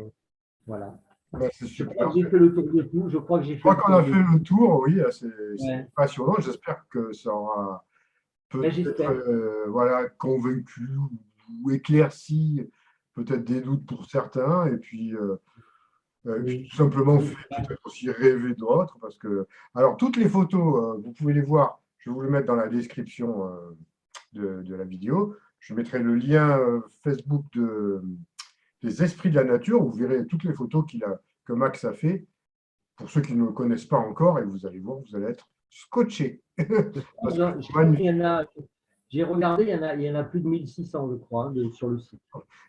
Voilà. Ben, c'est Je crois super. que j'ai fait le tour de tout. Je crois que j'ai Je fait crois le qu'on a tour de fait tout. le tour, oui, c'est Ouais. passionnant. J'espère que ça aura Ben, peut-être j'espère. voilà, convaincu ou éclairci peut-être des doutes pour certains, et puis Oui. tout simplement fait J'espère. peut-être aussi rêver d'autres, parce que, alors toutes les photos, vous pouvez les voir, je vais vous les mettre dans la description de la vidéo. Je mettrai le lien Facebook des Esprits de la Nature, où vous verrez toutes les photos que Max a fait, pour ceux qui ne le connaissent pas encore, et vous allez voir, vous allez être scotché, parce que Je c'est crois qu'il y magnifique. en a. J'ai regardé, il y en a plus de 1600, je crois, sur le site.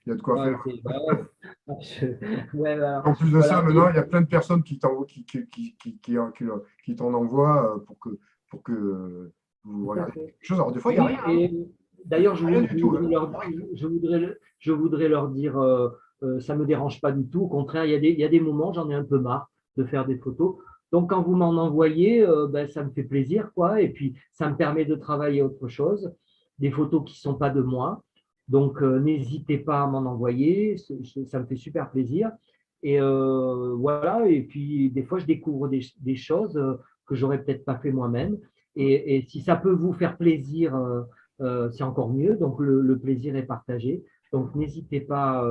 Il y a de quoi Ouais, faire. ouais, En plus de ça, voilà. maintenant, il y a plein de personnes qui t'en envoient pour que vous Tout à regardiez fait. quelque chose. Alors, des fois, il n'y a Oui, rien, hein. et d'ailleurs, Rien du tout, hein. je voudrais leur dire, ça ne me dérange pas du tout. Au contraire, il y a des moments, j'en ai un peu marre de faire des photos. Donc, quand vous m'en envoyez, ben, ça me fait plaisir, quoi. Et puis, ça me permet de travailler autre chose, des photos qui ne sont pas de moi. Donc, n'hésitez pas à m'en envoyer, ça me fait super plaisir. Et voilà, et puis des fois, je découvre des choses que j'aurais peut-être pas fait moi-même. Et si ça peut vous faire plaisir, c'est encore mieux. Donc, le plaisir est partagé. Donc, n'hésitez pas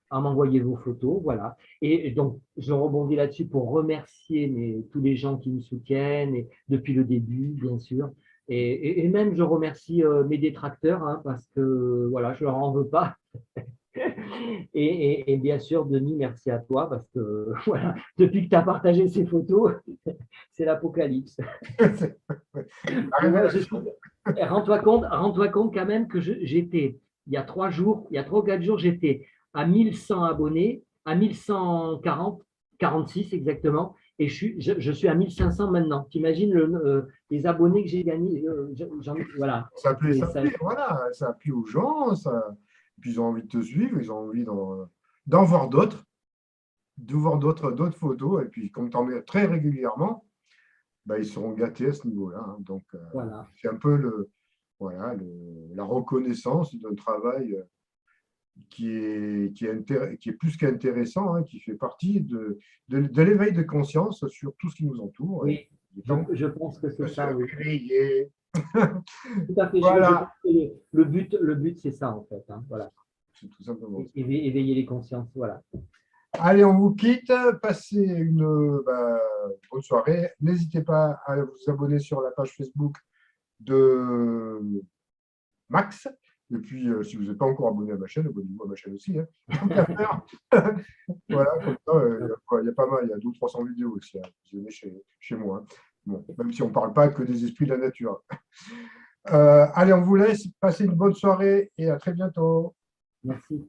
à m'envoyer vos photos. Voilà. Et donc, je rebondis là-dessus pour remercier tous les gens qui me soutiennent et, depuis le début, bien sûr. Et même, je remercie mes détracteurs hein, parce que voilà, je ne leur en veux pas. Et bien sûr, Denis, merci à toi parce que voilà, depuis que tu as partagé ces photos, c'est l'apocalypse. La Tu vois, révélation. rends-toi compte quand même que j'étais, il y a 3 ou 4 jours, j'étais à 1100 abonnés, à 1140, 46 exactement, et je suis à 1500 maintenant. Tu imagines les abonnés que j'ai gagnés, voilà. Ça Ça, plaît, voilà, ça plaît aux gens, puis ils ont envie de te suivre, ils ont envie d'en voir d'autres, de voir d'autres photos, et puis comme tu en mets très régulièrement, bah, ils seront gâtés à ce niveau-là, hein. Donc, voilà. c'est un peu voilà, la reconnaissance d'un travail qui est plus qu'intéressant, hein, qui fait partie de l'éveil de conscience sur tout ce qui nous entoure. Oui, je pense que c'est Se ça, oui. réveiller. Tout à fait. Je Voilà, pense que le but, c'est ça, en fait. Hein, voilà. c'est tout simplement ça. Éveiller les consciences, voilà. Allez, on vous quitte. Passez une bonne soirée. N'hésitez pas à vous abonner sur la page Facebook de Max. Et puis, si vous n'êtes pas encore abonné à ma chaîne, abonnez-vous à ma chaîne aussi. Hein. Tant qu'à faire. Voilà, comme ça, il y a pas mal, il y a 200 ou 300 vidéos aussi à visionner chez moi. Hein. Bon, même si on ne parle pas que des esprits de la nature. Allez, on vous laisse. Passez une bonne soirée et à très bientôt. Merci.